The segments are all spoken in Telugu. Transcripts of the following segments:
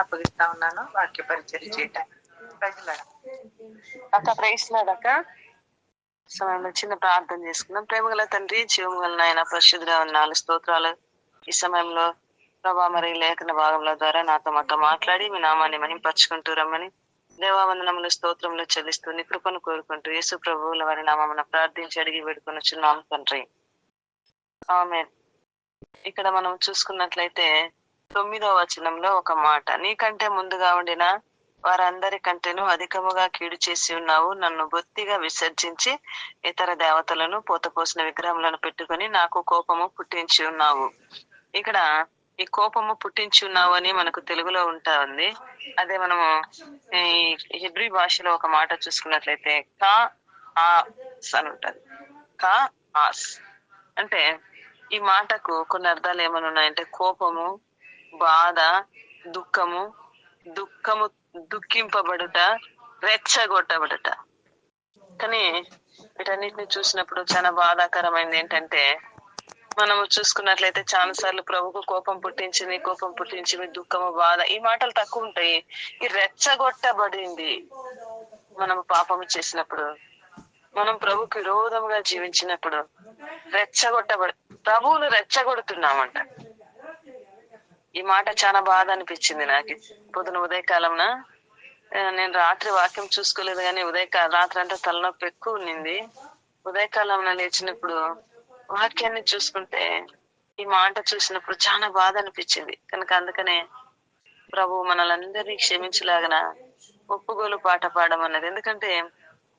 అప్పగిస్తా ఉన్నాను వాక్య పరిచయం చేయటానికి. అక్క ప్రైస్లాడక సమయంలో చిన్న ప్రార్థన చేసుకున్నాం. ప్రేమగల తండ్రి, జీవముగల నాయన, పరిశుద్ధుడా ఉన్నాలు స్తోత్రాలు. ఈ సమయంలో ప్రభా మరి లేఖన భాగంలో ద్వారా నాతో మాతో మాట్లాడి మీ నామాన్ని మహింపరచుకుంటూ రమ్మని దేవావందనములు స్తోత్రములు చెల్లిస్తూ నీ కృపను కోరుకుంటూ యేసు ప్రభువుల వారి నామమున ప్రార్థించి అడిగి వేడుకొనుచున్నాం తండ్రి, ఆమేన్. ఇక్కడ మనం చూసుకున్నట్లయితే 9వ వచనంలో ఒక మాట, నీకంటే ముందుగా ఉండిన వారందరికంటేను అధికముగా కీడు చేసి ఉన్నావు, నన్ను బొత్తిగా విసర్జించి ఇతర దేవతలను పోతపోసిన విగ్రహములను పెట్టుకొని నాకు కోపము పుట్టించి ఉన్నావు. ఇక్కడ ఈ కోపము పుట్టించి ఉన్నావు అని మనకు తెలుగులో ఉంది. అదే మనము ఈ హెబ్రీ భాషలో ఒక మాట చూసుకున్నట్లయితే కా ఆస్ అని ఉంటది. కా ఆస్ అంటే ఈ మాటకు కొన్ని అర్థాలు ఏమని ఉన్నాయంటే కోపము, బాధ, దుఃఖము, దుఃఖింపబడుట, రెచ్చగొట్టబడుట. కానీ వీటన్నిటిని చూసినప్పుడు చాలా బాధాకరమైనది ఏంటంటే, మనము చూసుకున్నట్లయితే చాలా సార్లు ప్రభుకు కోపం పుట్టించింది, దుఃఖము, బాధ ఈ మాటలు తక్కువ ఉంటాయి. ఈ రెచ్చగొట్టబడింది మనము పాపము చేసినప్పుడు, మనం ప్రభుకు విరోధముగా జీవించినప్పుడు ప్రభువును రెచ్చగొడుతున్నామంట. ఈ మాట చాలా బాధ అనిపించింది నాకు. పొద్దున ఉదయకాలంన నేను రాత్రి వాక్యం చూసుకోలేదు కానీ రాత్రి అంతా తలనొప్పి ఎక్కువ ఉన్నింది. ఉదయకాలంలో లేచినప్పుడు వాక్యాన్ని చూసుకుంటే ఈ మాట చూసినప్పుడు చాలా బాధ అనిపించింది. కనుక అందుకనే ప్రభు మనలందరినీ క్షమించలాగన ఒప్పుగోలు పాట పాడమన్నది. ఎందుకంటే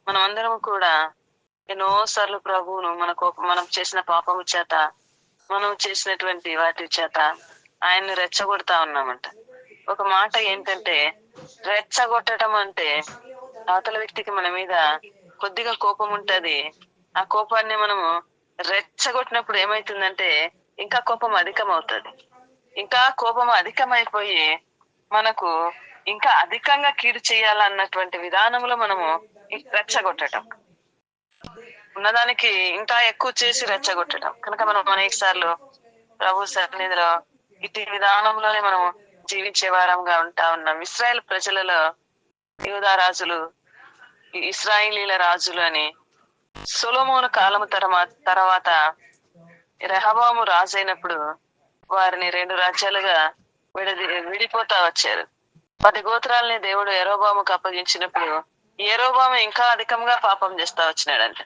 మనం అందరం కూడా ఎన్నోసార్లు ప్రభువును మనం చేసిన పాపము చేత, మనం చేసినటువంటి వాటి చేత ఆయన్ని రెచ్చగొడతా ఉన్నామంట. ఒక మాట ఏంటంటే, రెచ్చగొట్టడం అంటే అవతల వ్యక్తికి మన మీద కొద్దిగా కోపం ఉంటది. ఆ కోపాన్ని మనము రెచ్చగొట్టినప్పుడు ఏమైతుందంటే ఇంకా కోపం అధికమవుతుంది. ఇంకా కోపం అధికమైపోయి మనకు ఇంకా అధికంగా కీడు చేయాలన్నటువంటి విధానంలో మనము రెచ్చగొట్టడం, ఉన్నదానికి ఇంకా ఎక్కువ చేసి రెచ్చగొట్టడం. కనుక మనం అనేక సార్లు ప్రభు సన్నిధిలో ఇటు విధానంలోనే మనం జీవించే వారంగా ఉంటా ఉన్నాం. ఇశ్రాయేల్ ప్రజలలో యూదా రాజులు, ఇశ్రాయేలీల రాజులు అని సొలొమోను కాలము తర్వాత రెహబాము రాజు అయినప్పుడు వారిని 2 రాజ్యాలుగా విడిపోతా వచ్చారు. 10 గోత్రాలని దేవుడు యరొబాముకు అప్పగించినప్పుడు యరొబాము ఇంకా అధికంగా పాపం చేస్తా వచ్చినాడంట.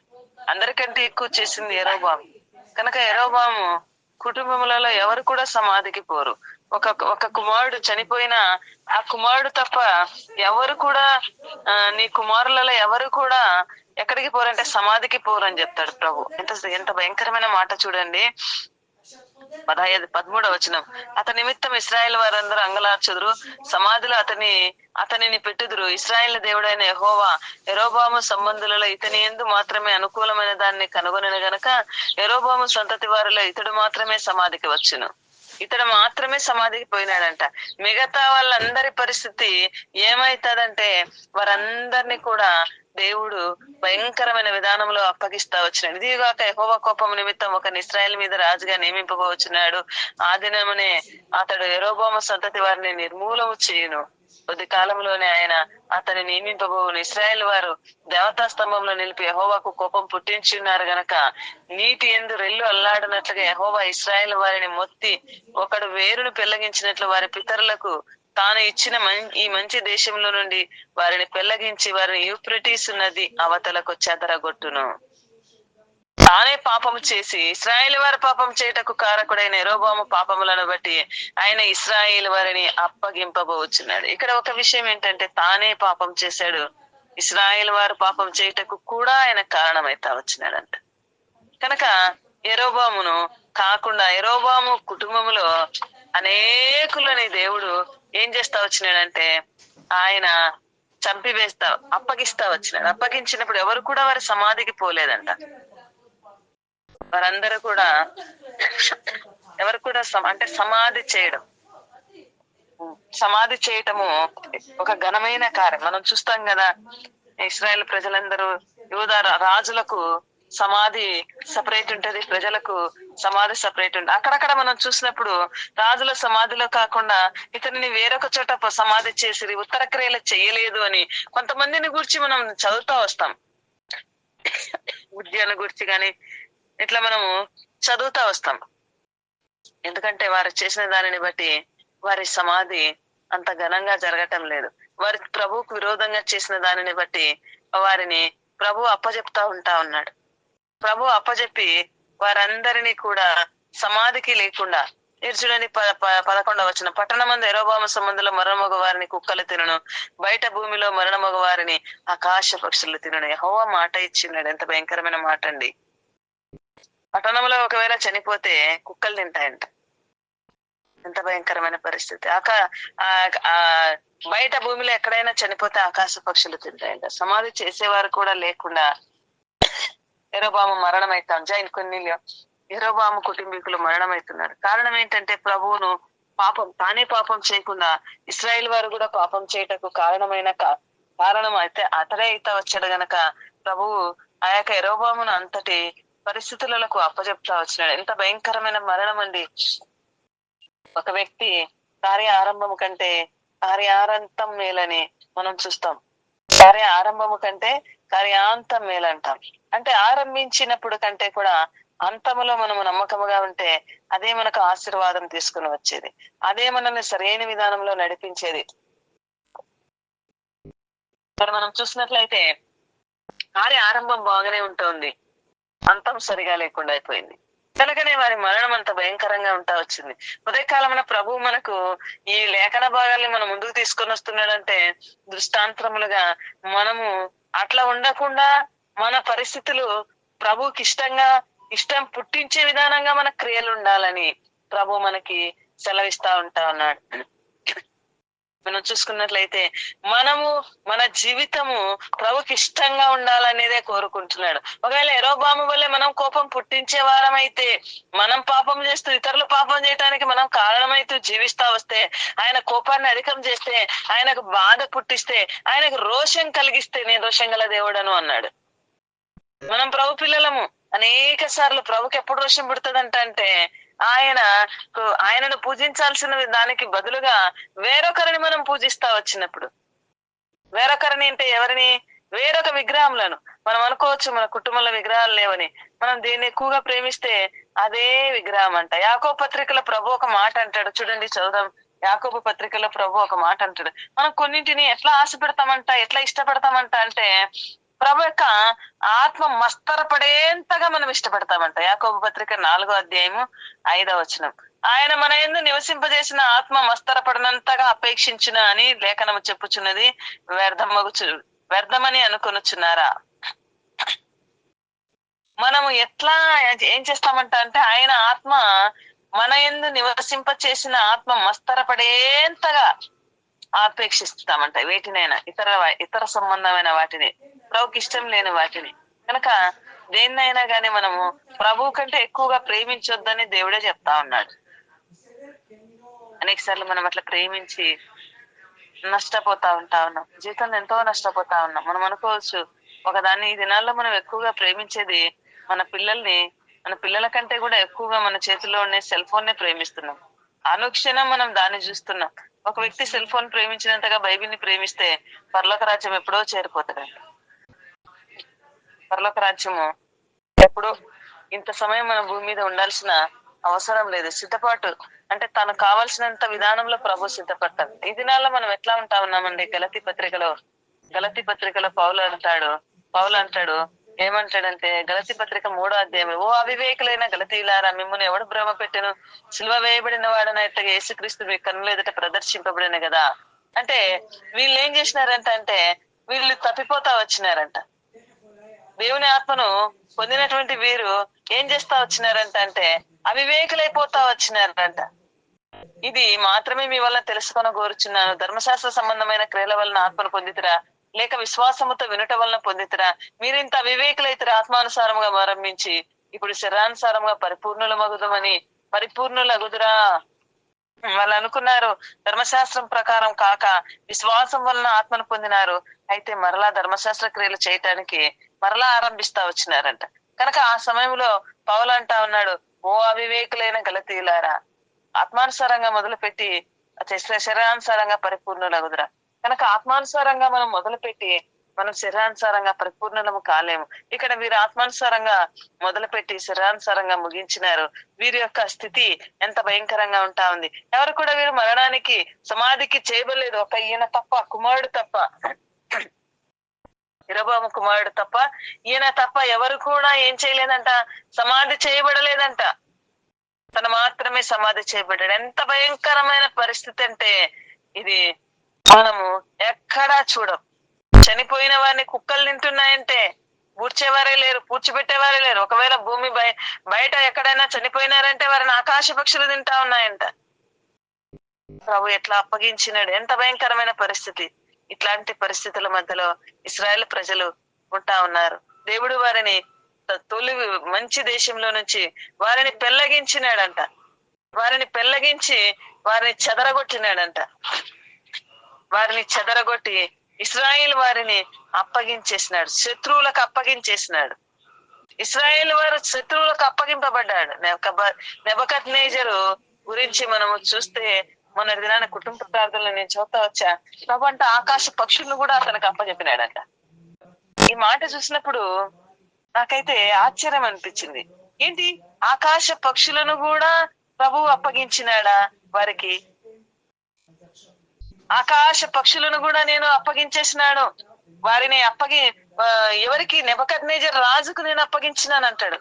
అందరికంటే ఎక్కువ చేసింది యరొబాము. కనుక యరొబాము కుటుంబములలో ఎవరు కూడా సమాధికి పోరు. ఒక కుమారుడు చనిపోయినా ఆ కుమారుడు తప్ప ఎవరు కూడా నీ కుమారులలో ఎవరు కూడా ఎక్కడికి పోరంటే సమాధికి పోరు అని చెప్తాడు ప్రభు. ఎంత భయంకరమైన మాట చూడండి. 13వ వచనం, అతని నిమిత్తం ఇశ్రాయేల్ వారందరూ అంగలార్చుదురు, సమాధిలో అతనిని పెట్టుదురు. ఇశ్రాయేల్ దేవుడైన యెహోవా యరొబాము సంబంధులలో ఇతని యందు మాత్రమే అనుకూలమైన దాన్ని కనుగొనను గనక యరొబాము సంతతి వారిలో ఇతడు మాత్రమే సమాధికి వచ్చును. ఇతడు మాత్రమే సమాధికి పోయినాడంట. మిగతా వాళ్ళందరి పరిస్థితి ఏమైతుందంటే వారందరినీ కూడా దేవుడు భయంకరమైన విధానంలో అప్పగిస్తా వచ్చినాడు. ఇదిగాక యెహోవా కోపం నిమిత్తం ఒక ఇశ్రాయేలు మీద రాజుగా నియమింపబోచున్నాడు. ఆ దినమునే అతడు యరొబాము సంతతి వారిని నిర్మూలము చేయును. కొద్ది కాలంలోనే ఆయన అతని నియమింపబోవును. ఇశ్రాయేల్ వారు దేవతా స్తంభంలో నిలిపి యెహోవాకు కోపం పుట్టించి ఉన్నారు గనక నీటి యందు రెల్లు అల్లాడినట్లుగా యెహోవా ఇశ్రాయేల్ వారిని మొత్తి ఒకడు వేరును పెళ్లగించినట్లు వారి పితరులకు తాను ఇచ్చిన ఈ మంచి దేశంలో నుండి వారిని పెళ్లగించి వారిని యూఫ్రటీసు నది అవతలకు చెదరగొట్టును. తానే పాపము చేసి ఇశ్రాయేలు వారి పాపం చేయటకు కారకుడైన యరొబాము పాపములను బట్టి ఆయన ఇశ్రాయేలు వారిని అప్పగింపబోచున్నాడు. ఇక్కడ ఒక విషయం ఏంటంటే తానే పాపం చేశాడు, ఇశ్రాయేలు వారు పాపం చేయటకు కూడా ఆయన కారణమైతా వచ్చినాడంట. కనుక యరొబామును కాకుండా యరొబాము కుటుంబములో అనేకులని దేవుడు ఏం చేస్తా వచ్చినాడంటే ఆయన అప్పగిస్తా వచ్చినాడు. అప్పగించినప్పుడు ఎవరు కూడా వారి సమాధికి పోలేదంట. వారందరూ కూడా ఎవరు కూడా అంటే సమాధి చేయటము ఒక ఘనమైన కార్యం. మనం చూస్తాం కదా, ఇశ్రాయేల్ ప్రజలందరూ యూదా రాజులకు సమాధి సపరేట్ ఉంటది, ప్రజలకు సమాధి సపరేట్ ఉంది. అక్కడక్కడ మనం చూసినప్పుడు రాజుల సమాధిలో కాకుండా ఇతనిని వేరొక చోట సమాధి చేసి ఉత్తర క్రియలు చేయలేదు అని కొంతమందిని గురించి మనం చదువుతా వస్తాం. ఉద్యాన గురించి గాని ఇట్లా మనము చదువుతా వస్తాం. ఎందుకంటే వారు చేసిన దానిని బట్టి వారి సమాధి అంత ఘనంగా జరగటం లేదు. వారి ప్రభువుకు విరోధంగా చేసిన దానిని బట్టి వారిని ప్రభు అప్పజెప్తా ఉన్నాడు. ప్రభు అప్పజెప్పి వారందరినీ కూడా సమాధికి లేకుండా చూడండి 11వ వచనం, పట్టణమందు యరొబాము సంబంధుల మరణమగు వారిని కుక్కలు తినను, బయట భూమిలో మరణమగు వారిని ఆకాశ పక్షులు తినను. యెహోవా మాట ఇచ్చినాడు. ఎంత భయంకరమైన మాట అండి. పట్టణంలో ఒకవేళ చనిపోతే కుక్కలు తింటాయంట. ఎంత భయంకరమైన పరిస్థితి. బయట భూమిలో ఎక్కడైనా చనిపోతే ఆకాశ పక్షులు తింటాయంట. సమాధి చేసేవారు కూడా లేకుండా యరొబాము మరణమైతాం. జైన్ కొన్ని యరొబాము కుటుంబీకులు మరణమవుతున్నారు. కారణం ఏంటంటే ప్రభువును తానే పాపం చేయకుండా ఇశ్రాయేల్ వారు కూడా పాపం చేయటకు కారణం అయితే అతడే అయితే వచ్చాడు గనక ప్రభువు ఆ యొక్క యరొబామును అంతటి పరిస్థితులకు అప్పజెప్తా వచ్చినాడు. ఎంత భయంకరమైన మరణం అండి. ఒక వ్యక్తి కార్య ఆరంభము కంటే కార్యాంతం మేలని మనం చూస్తాం. కార్య ఆరంభము కంటే కార్యాంతం మేలంటాం. అంటే ఆరంభించినప్పుడు కంటే కూడా అంతములో మనము నమ్మకముగా ఉంటే అదే మనకు ఆశీర్వాదం తీసుకుని వచ్చేది, అదే మనల్ని సరైన విధానంలో నడిపించేది. ఇక్కడ మనం చూసినట్లయితే కార్య ఆరంభం బాగానే ఉంటుంది, అంతం సరిగా లేకుండా అయిపోయింది. కనుకనే వారి మరణం అంత భయంకరంగా ఉంటా వచ్చింది. ఉదయకాలమున ప్రభు మనకు ఈ లేఖన భాగాల్ని మనం ముందుకు తీసుకొని వస్తున్నాడంటే దృష్టాంతరములుగా మనము అట్లా ఉండకుండా మన పరిస్థితులు ప్రభుకి ఇష్టం పుట్టించే విధానంగా మన క్రియలు ఉండాలని ప్రభు మనకి సెలవిస్తా ఉన్నాడు. మనం చూసుకున్నట్లయితే మనము మన జీవితము ప్రభుకి ఇష్టంగా ఉండాలనేదే కోరుకుంటున్నాడు. ఒకవేళ యరొబాము వల్లే మనం కోపం పుట్టించే వారమైతే, మనం పాపం చేస్తూ ఇతరులు పాపం చేయడానికి మనం కారణమైతూ జీవిస్తా వస్తే, ఆయన కోపాన్ని అధికం చేస్తే, ఆయనకు బాధ పుట్టిస్తే, ఆయనకు రోషం కలిగిస్తే నేను రోషం గల దేవుడను అన్నాడు. మనం ప్రభు పిల్లలము. అనేక సార్లు ప్రభుకి ఎప్పుడు రోషం పుడుతుందంట అంటే ఆయనను పూజించాల్సిన దానికి బదులుగా వేరొకరిని మనం పూజిస్తా వచ్చినప్పుడు. వేరొకరిని అంటే ఎవరిని? వేరొక విగ్రహములను. మనం అనుకోవచ్చు మన కుటుంబంలో విగ్రహాలు లేవని. మనం దీన్ని ఎక్కువగా ప్రేమిస్తే అదే విగ్రహం అంట. యాకోబు పత్రికలో ప్రభు ఒక మాట అంటాడు, చూడండి చదువుదాం. యాకోబు పత్రికలో ప్రభు ఒక మాట అంటాడు. మనం కొన్నింటిని ఎట్లా ఆశ పెడతామంట, ఎట్లా ఇష్టపడతామంట అంటే ప్రభు యొక్క ఆత్మ మస్తరపడేంతగా మనం ఇష్టపడతామంట. యాకోబు పత్రిక 4వ అధ్యాయము 5వ వచనం. ఆయన మన యందు నివసింపజేసిన ఆత్మ మస్తరపడినంతగా అపేక్షించును అని లేఖనము చెప్పుచున్నది. వ్యర్థమని అనుకొనుచున్నారా? మనము ఎట్లా ఏం చేస్తామంట అంటే ఆయన ఆత్మ మన యందు నివసింప చేసిన ఆత్మ మస్తరపడేంతగా ఆపేక్షిస్తామంట. వేటినైనా ఇతర సంబంధమైన వాటిని, ప్రభుకి ఇష్టం లేని వాటిని. కనుక దేన్నైనా గాని మనము ప్రభు కంటే ఎక్కువగా ప్రేమించొద్దని దేవుడే చెప్తా ఉన్నాడు. అనేక సార్లు మనం అట్లా ప్రేమించి నష్టపోతా ఉన్నాం. జీవితంలో ఎంతో నష్టపోతా ఉన్నాం. మనం అనుకోవచ్చు ఒకదాన్ని ఈ దినాల్లో మనం ఎక్కువగా ప్రేమించేది మన పిల్లల కంటే కూడా ఎక్కువగా మన చేతిలో ఉండే సెల్ ఫోన్ నే ప్రేమిస్తున్నాం. అనుక్షణం మనం దాన్ని చూస్తున్నాం. ఒక వ్యక్తి సెల్ ఫోన్ ప్రేమించినంతగా బైబిల్ని ప్రేమిస్తే పరలోక రాజ్యం ఎప్పుడో చేరిపోతాడంట. పరలోక రాజ్యము ఎప్పుడో, ఇంత సమయం మన భూమి మీద ఉండాల్సిన అవసరం లేదు. సిద్ధపాటు అంటే తనకు కావాల్సినంత విధానంలో ప్రభు సిద్ధపడతాడు. ఈ దినాల్లో మనం ఎట్లా ఉంటా ఉన్నామండి? గలతీ పత్రికలో పౌలు అంటాడు ఏమంటాడంటే, గలతీ పత్రిక 3వ అధ్యాయం, ఓ అవివేకులైన గలతీయులారా, మిమ్మును ఎవడు భ్రమ పెట్టెను? సిలువ వేయబడిన వాడనైతే యేసుక్రీస్తు మీ కన్నుల ఎదుట ప్రదర్శింపబడిన కదా. అంటే వీళ్ళు ఏం చేసినారంటే వీళ్ళు తప్పిపోతా వచ్చినారంట. దేవుని ఆత్మను పొందినటువంటి వీరు ఏం చేస్తా వచ్చినారంటే అవివేకులైపోతా వచ్చినారంట. ఇది మాత్రమే మీ వల్ల తెలుసుకొని కోరుచున్నాను. ధర్మశాస్త్ర సంబంధమైన క్రియల వలన ఆత్మను పొందితిరా, లేక విశ్వాసముతో వినుట వలన పొందితిరా? మీరింత అవివేకులైతే ఆత్మానుసారముగా ఆరంభించి ఇప్పుడు శరీరానుసారముగా పరిపూర్ణులగుదురా. వాళ్ళు అనుకున్నారు ధర్మశాస్త్రం ప్రకారం కాక విశ్వాసం వలన ఆత్మను పొందినారు. అయితే మరలా ధర్మశాస్త్ర క్రియలు చేయటానికి మరలా ఆరంభిస్తా వచ్చినారంట. కనుక ఆ సమయంలో పౌలు అంటా ఉన్నాడు, ఓ అవివేకులైన గలతీయులారా, ఆత్మానుసారంగా మొదలుపెట్టి శరీరానుసారంగా పరిపూర్ణులగుదురా. కనుక ఆత్మానుసారంగా మనం మొదలుపెట్టి మనం శరీరానుసారంగా పరిపూర్ణము కాలేము. ఇక్కడ వీరు ఆత్మానుసారంగా మొదలుపెట్టి శరీరానుసారంగా ముగించినారు. వీరి యొక్క స్థితి ఎంత భయంకరంగా ఉంటా ఉంది. ఎవరు కూడా వీరు మరణానికి సమాధికి చేయబడలేదు. ఒక ఈయన తప్ప, కుమారుడు తప్ప, యెరొబెయాము కుమారుడు తప్ప, ఈయన తప్ప ఎవరు కూడా ఏం చేయలేదంట, సమాధి చేయబడలేదంట. తను మాత్రమే సమాధి చేయబడ్డాడు. ఎంత భయంకరమైన పరిస్థితి అంటే ఇది మనము ఎక్కడా చూడం. చనిపోయిన వారిని కుక్కలు తింటున్నాయంటే పూడ్చేవారే లేరు, పూడ్చిపెట్టేవారే లేరు. ఒకవేళ భూమి బయట ఎక్కడైనా చనిపోయినారంటే వారిని ఆకాశ పక్షులు తింటా ఉన్నాయంట. ప్రభు ఎట్లా అప్పగించినాడు, ఎంత భయంకరమైన పరిస్థితి. ఇట్లాంటి పరిస్థితుల మధ్యలో ఇశ్రాయేలు ప్రజలు ఉంటా ఉన్నారు. దేవుడు వారిని తొలి మంచి దేశంలో నుంచి వారిని పెళ్లగించినాడంట. వారిని పెళ్లగించి వారిని చెదరగొట్టినాడంట. వారిని చెదరగొట్టి ఇశ్రాయేల్ వారిని అప్పగించేసినాడు, శత్రువులకు అప్పగించేసినాడు. ఇశ్రాయేల్ వారు శత్రువులకు అప్పగింపబడ్డాడు. నెబుకద్నెజరు గురించి మనము చూస్తే మన దినాన కుటుంబ ప్రార్థనలు నేను చూస్తా వచ్చా. ప్రభు అంటే ఆకాశ పక్షులను కూడా అతనికి అప్పచెప్పినాడంట. ఈ మాట చూసినప్పుడు నాకైతే ఆశ్చర్యం అనిపించింది. ఏంటి, ఆకాశ పక్షులను కూడా ప్రభు అప్పగించినాడా వారికి? ఆకాశ పక్షులను కూడా నేను అప్పగించేసినాను, వారిని ఎవరికి? నెబుకద్నెజరు రాజుకు నేను అప్పగించినాను అంటాడు.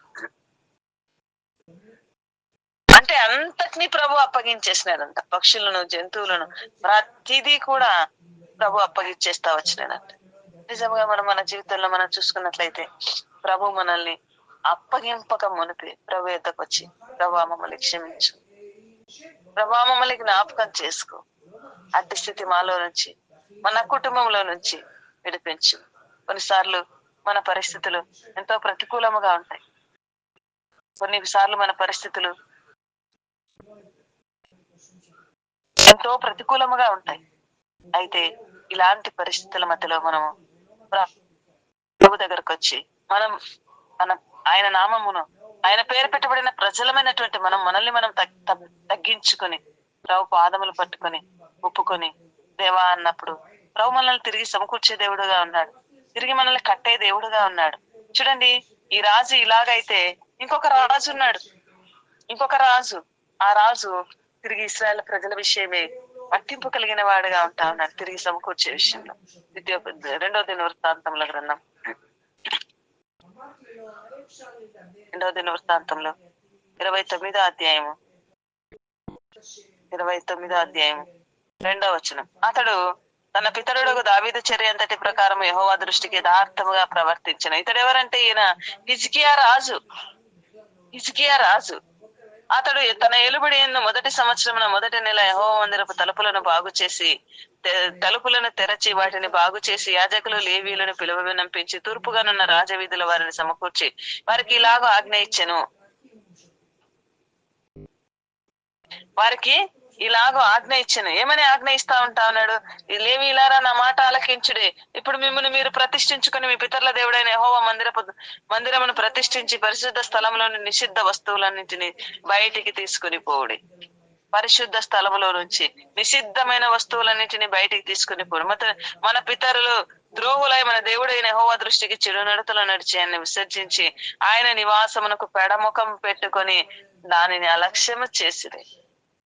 అంటే అంతటినీ ప్రభు అప్పగించేసినాడంట. పక్షులను, జంతువులను, ప్రతిదీ కూడా ప్రభు అప్పగించేస్తా వచ్చినాడంట. నిజంగా మన జీవితంలో మనం చూసుకున్నట్లయితే ప్రభు మనల్ని అప్పగింపక మునిపి ప్రభు ఎద్దకు వచ్చి, ప్రభు మమ్మల్ని క్షమించు, ప్రభు మమ్మల్ని జ్ఞాపకం చేసుకో, అట్టి స్థితి మాలో నుంచి, మన కుటుంబంలో నుంచి విడిపించు. కొన్నిసార్లు మన పరిస్థితులు ఎంతో ప్రతికూలముగా ఉంటాయి. కొన్నిసార్లు మన పరిస్థితులు ఎంతో ప్రతికూలముగా ఉంటాయి. అయితే ఇలాంటి పరిస్థితుల మధ్యలో మనము ప్రభు దగ్గరకు వచ్చి మనం ఆయన నామమును, ఆయన పేరు పెట్టబడిన ప్రజలమైనటువంటి మనల్ని మనం తగ్గించుకొని ప్రభు పాదములు పట్టుకొని ఒప్పుకొని దేవా అన్నప్పుడు ప్రభు మనల్ని తిరిగి సమకూర్చే దేవుడుగా ఉన్నాడు, తిరిగి మనల్ని కట్టే దేవుడుగా ఉన్నాడు. చూడండి, ఈ రాజు ఇలాగైతే ఇంకొక రాజు ఉన్నాడు, ఇంకొక రాజు. ఆ రాజు తిరిగి ఇశ్రాయేల్ ప్రజల విషయమే పట్టింపు కలిగిన వాడుగా ఉంటా ఉన్నాడు, తిరిగి సమకూర్చే విషయంలో. 2వ దినవృత్తాంతముల గ్రంథం 2వ దినవృత్తాంతంలో 29వ అధ్యాయము 2వ వచనం. అతడు తన పితరుడు దావీదు చర్య అంతటి ప్రకారం యెహోవా దృష్టికి యథార్థముగా ప్రవర్తించిన. ఇతడెవరంటే ఈయన హిజ్కియా రాజు. అతడు తన ఏలుబడి యందు మొదటి సంవత్సరమున మొదటి నెల యెహోవా మందిరపు తలుపులను బాగు చేసి, తలుపులను తెరచి వాటిని బాగు చేసి, యాజకులు లేవీయులను పిలువనంపించి తూర్పుగానున్న రాజవీధుల వారిని సమకూర్చి వారికి ఇలాగ ఆజ్ఞ ఇచ్చెను. ఏమని ఆజ్ఞ ఇస్తా ఉంటా ఉన్నాడు? లేవీయులారా, నా మాట ఆలకించుడే. ఇప్పుడు మిమ్మల్ని మీరు ప్రతిష్ఠించుకొని మీ పితరుల దేవుడైన యెహోవా మందిరమును ప్రతిష్ఠించి పరిశుద్ధ స్థలంలోని నిషిద్ధ వస్తువులన్నింటినీ బయటికి తీసుకుని పోవుడి. పరిశుద్ధ స్థలములో నుంచి నిషిద్ధమైన వస్తువులన్నింటినీ బయటికి తీసుకుని పోడు. మన పితరులు ద్రోహులై మన దేవుడైన యెహోవా దృష్టికి చెడు నడతలు నడిచి ఆయన విసర్జించి ఆయన నివాసమునకు పెడముఖం పెట్టుకొని దానిని అలక్ష్యము చేసిరి.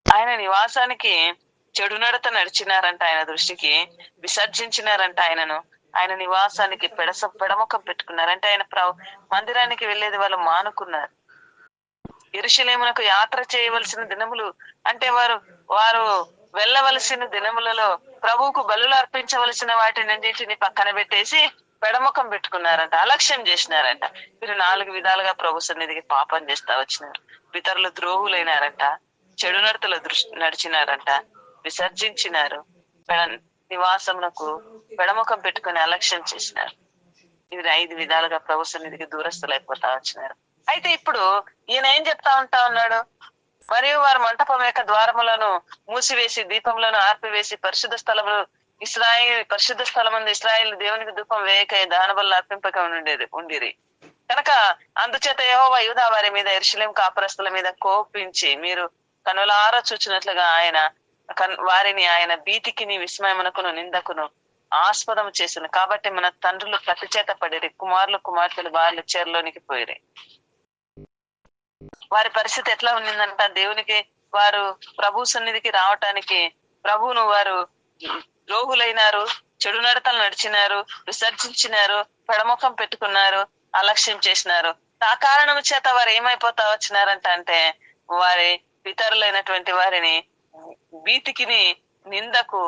ఆయన నివాసానికి చెడు నడత నడిచినారంట, ఆయన దృష్టికి విసర్జించినారంట ఆయనను. ఆయన నివాసానికి పెడముఖం పెట్టుకున్నారంటే ఆయన మందిరానికి వెళ్ళేది వాళ్ళు మానుకున్నారు. యెరూషలేమునకు యాత్ర చేయవలసిన దినములు అంటే వారు వెళ్ళవలసిన దినములలో ప్రభువుకు బలులు అర్పించవలసిన వాటినన్నింటిని పక్కన పెట్టేసి పెడముఖం పెట్టుకున్నారంట, అలక్ష్యం చేసినారంట. వీరు 4 విధాలుగా ప్రభు సన్నిధికి పాపం చేస్తా వచ్చినారు. పితరులు ద్రోహులైనారంట, చెడు నడతలు నడిచినారంట, విసర్జించినారు, నివాసమునకు పెడముఖం పెట్టుకుని అలక్ష్యం చేసినారు. ఇవి 5 విధాలుగా ప్రభు సన్నిధికి దూరస్తులైపోతా వచ్చినారు. అయితే ఇప్పుడు ఈయన ఏం చెప్తా ఉంటా ఉన్నాడు? మరియు వారు మంటపం యొక్క ద్వారములను మూసివేసి దీపములను ఆర్పివేసి పరిశుద్ధ స్థలములు పరిశుద్ధ స్థలమందు ఇశ్రాయేలు దేవునికి ధూపం వేయక దానబలు అర్పింపక ఉండిరి. కనుక అందుచేత యెహోవా యూదా వారి మీద యెరూషలేము కాపురస్తుల మీద కోపించి మీరు కనులారా చూచినట్లుగా వారిని ఆయన భీతికిని విస్మయమునకును నిందకును ఆస్పదము చేసిన కాబట్టి మన తండ్రులు ప్రతి చేత పడిరి, కుమారులు కుమార్తెలు వారి చెరలోనికి పోయిరి. వారి పరిస్థితి ఎట్లా ఉన్నిందంట, దేవునికి వారు ప్రభు సన్నిధికి రావటానికి ప్రభువును వారు ద్రోహులైనారు, చెడు నడతలు నడిచినారు, విసర్జించినారు, పెడముఖం పెట్టుకున్నారు, అలక్ష్యం చేసినారు. ఆ కారణం చేత వారు ఏమైపోతా వచ్చినారంట అంటే వారి పితరులైనటువంటి వారిని భీతికిని నిందకు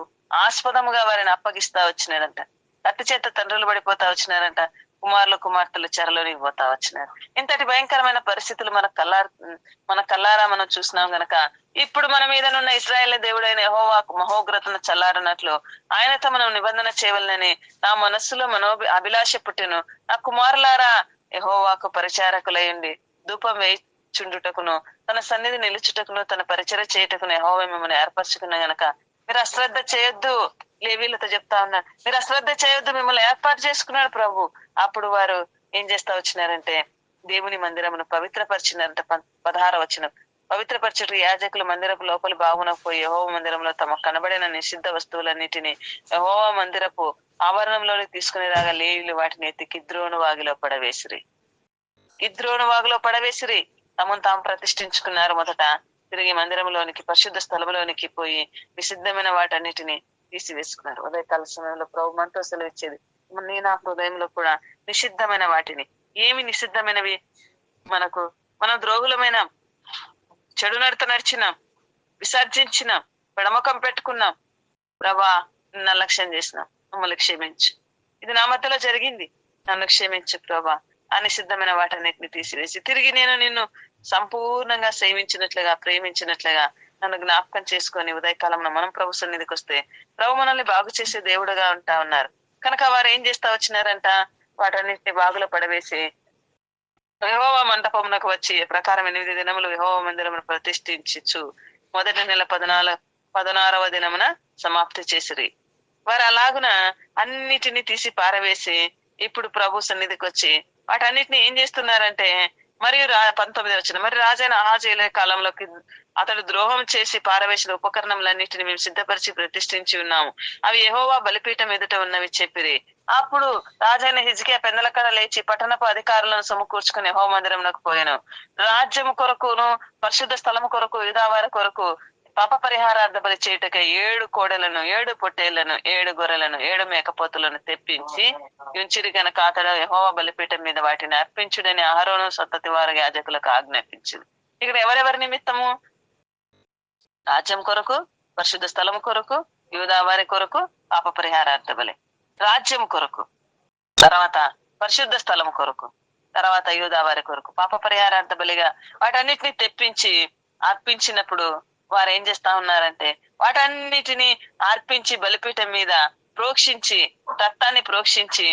ఆస్పదముగా వారిని అప్పగిస్తా వచ్చినారంట. అట్టి చేత తండ్రులు పడిపోతా వచ్చినారంట, కుమారులు కుమార్తెలు చెరలోనికి పోతా వచ్చినారు. ఇంతటి భయంకరమైన పరిస్థితులు మన కల్లారా మనం చూసినాం గనక ఇప్పుడు మన మీదనున్న ఇశ్రాయేలు దేవుడైన యెహోవాకు మహోగ్రతను చల్లారనట్లు ఆయనతో మనం నిబంధన చేయవలనని నా మనస్సులో అభిలాష పుట్టెను. నా కుమారులారా, యెహోవాకు పరిచారకులయ్యండి, ధూపం వేయిచుండుటకును తన సన్నిధి నిలుచుటకును తన పరిచర్య చేయుటకును యెహోవా మిమ్మల్ని ఏర్పరచుకున్న గనక మీరు అశ్రద్ధ చేయొద్దు. లేవీలతో చెప్తా ఉన్నాడు, మీరు అశ్రద్ధ చేయొద్దు, మిమ్మల్ని ఏర్పాటు చేసుకున్నాడు ప్రభు. అప్పుడు వారు ఏం చేస్తా వచ్చినారంటే దేవుని మందిరమును పవిత్రపరిచినారంట. 16వ వచనం, పవిత్రపరచుట యాజకులు మందిరపు లోపలి భాగమున పోయి యెహోవా మందిరంలో తమ కనబడిన నిషిద్ధ వస్తువులన్నిటిని యెహోవా మందిరపు ఆవరణంలోకి తీసుకుని రాగా లేవీలు వాటిని ఎత్తి కిద్రోను వాగులో పడవేసిరి. తమను తాము ప్రతిష్ఠించుకున్నారు. మొదట తిరిగి మందిరంలోనికి పరిశుద్ధ స్థలంలోనికి పోయి నిషిద్ధమైన వాటన్నిటిని తీసివేసుకున్నారు. ఉదయకాల సమయంలో ప్రభు మనతో సెలవిచ్చేది, నా హృదయంలో కూడా నిషిద్ధమైన వాటిని, ఏమి నిషిద్ధమైనవి, మన ద్రోహులమైన చెడు నడత నడిచినాం, విసర్జించినాం, పెడముఖం పెట్టుకున్నాం, ప్రభా నిర్లక్ష్యం చేసినాం, మమ్మల్ని క్షమించు, ఇది నా మధ్యలో జరిగింది, నన్ను క్షమించు ప్రభా. అనిషిద్ధమైన వాటన్నిటిని తీసివేసి తిరిగి నేను నిన్ను సంపూర్ణంగా సేవించినట్లుగా ప్రేమించినట్లుగా నన్ను జ్ఞాపకం చేసుకొని ఉదయకాలం మనం ప్రభు సన్నిధికి వస్తే ప్రభు మనల్ని బాగు చేసే దేవుడుగా ఉంటా ఉన్నారు. కనుక వారు ఏం చేస్తా వచ్చినారంట, వాటన్నిటిని బాగులో పడవేసి యెహోవా మంటపమునకు వచ్చి ప్రకారం 8 దినములు యెహోవా మందిరమును ప్రతిష్ఠించు మొదటి నెల 16వ దినమున సమాప్తి చేసిరి. వారు అలాగున అన్నిటిని తీసి పారవేసి ఇప్పుడు ప్రభు సన్నిధికి వచ్చి వాటన్నిటిని ఏం చేస్తున్నారంటే, మరియు 19వ వచనం, మరి రాజైన అహాజేలే కాలంలోకి అతడు ద్రోహం చేసి పారవేసిన ఉపకరణములన్నిటిని మేము సిద్ధపరిచి ప్రతిష్ఠించి ఉన్నాము, అవి యెహోవా బలిపీఠం ఎదుట ఉన్నవి చెప్పిరి. అప్పుడు రాజైన హిజ్కియా పెందలకడ లేచి పట్టణపు అధికారులను సమకూర్చుకుని యెహోవా మందిరమునకు పోయాను. రాజ్యము కొరకును పరిశుద్ధ స్థలము కొరకు యూదావారి కొరకు పాప పరిహారార్థ బలి చేయుటకై 7 కోడెలను 7 పొట్టేళ్లను 7 గొర్రెలను 7 మేకపోతులను తెప్పించి ఉంచిరి గనక అతడు యెహోవా బలిపీఠం మీద వాటిని అర్పించుడని అహరోను సంతతి వారి యాజకులకు ఆజ్ఞాపించింది. ఇక్కడ ఎవరెవరి నిమిత్తము? రాజ్యం కొరకు, పరిశుద్ధ స్థలం కొరకు, యూదావారి కొరకు పాప పరిహారార్థ బలి. రాజ్యం కొరకు, తర్వాత పరిశుద్ధ స్థలం కొరకు, తర్వాత యూదావారి కొరకు పాప పరిహారార్థ బలిగా వాటన్నిటిని తెప్పించి అర్పించినప్పుడు వారు ఏం చేస్తా ఉన్నారంటే వాటన్నిటిని అర్పించి బలిపీఠం మీద ప్రోక్షించి రక్తాన్ని ప్రోక్షించి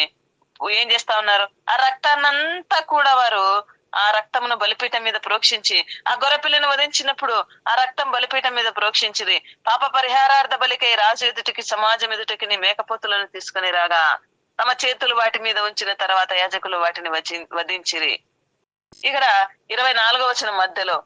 ఏం చేస్తా ఉన్నారు, ఆ రక్తాన్నంతా కూడా వారు ఆ రక్తమును బలిపీఠం మీద ప్రోక్షించి ఆ గొర్రెపిల్లను వధించినప్పుడు ఆ రక్తం బలిపీఠం మీద ప్రోక్షించిరి. పాప పరిహారార్థ బలికై రాజు ఎదుటికి సమాజం ఎదుటికి మేకపోతులను తీసుకుని రాగా తమ చేతులు వాటి మీద ఉంచిన తర్వాత యాజకులు వాటిని వధించిరి. ఇక్కడ 24వ వచనం మధ్యలో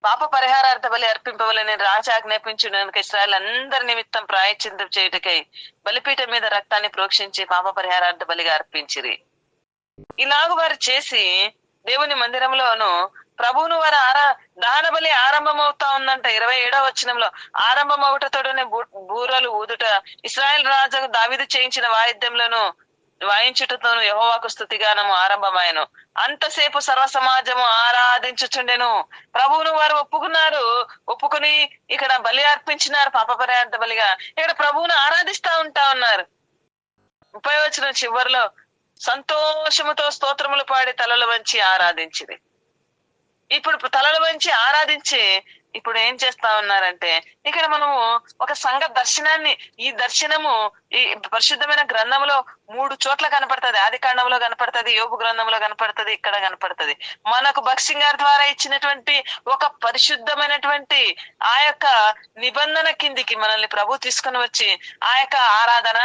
పాప పరిహారార్థ బలి అర్పింపవలని రాజు ఆజ్ఞాపించుడానికి ఇశ్రాయేలు అందరి నిమిత్తం ప్రాయశ్చిత్తం చేయుటకై బలిపీఠం మీద రక్తాన్ని ప్రోక్షించి పాప పరిహారార్థ బలిగా అర్పించిరి. ఇలాగ వారు చేసి దేవుని మందిరంలోను ప్రభువును వారు దహన బలి ఆరంభమవుతా ఉందంట. 27వ వచనంలో ఆరంభం అవుటతోనే బూరలు ఊదుట ఇశ్రాయేల్ రాజు దావీదు చేయించిన వాయిద్యంలోను వాయించుటతోను యెహోవాకు స్తుతిగానము ఆరంభమాయను. అంతసేపు సర్వ సమాజము ఆరాధించుచుండెను. ప్రభువును వారు ఒప్పుకుని ఇక్కడ బలి అర్పించినారు పాప పరిహారార్థ బలిగా. ఇక్కడ ప్రభువును ఆరాధిస్తా ఉన్నారు. 30వ వచనం చివరిలో సంతోషముతో స్తోత్రములు పాడి తలలు వంచి ఆరాధించింది. ఇప్పుడు తలలు వంచి ఆరాధించి ఇప్పుడు ఏం చేస్తా ఉన్నారంటే ఇక్కడ మనము ఒక సంఘ దర్శనాన్ని, ఈ దర్శనము ఈ పరిశుద్ధమైన గ్రంథంలో 3 చోట్ల కనపడుతుంది. ఆది కాండంలో కనపడుతుంది, యోబు గ్రంథంలో కనపడుతుంది, ఇక్కడ కనపడుతుంది. మనకు భక్సింగ్ గారి ద్వారా ఇచ్చినటువంటి ఒక పరిశుద్ధమైనటువంటి ఆ యొక్క నిబంధన కిందికి మనల్ని ప్రభు తీసుకుని వచ్చి ఆ యొక్క ఆరాధన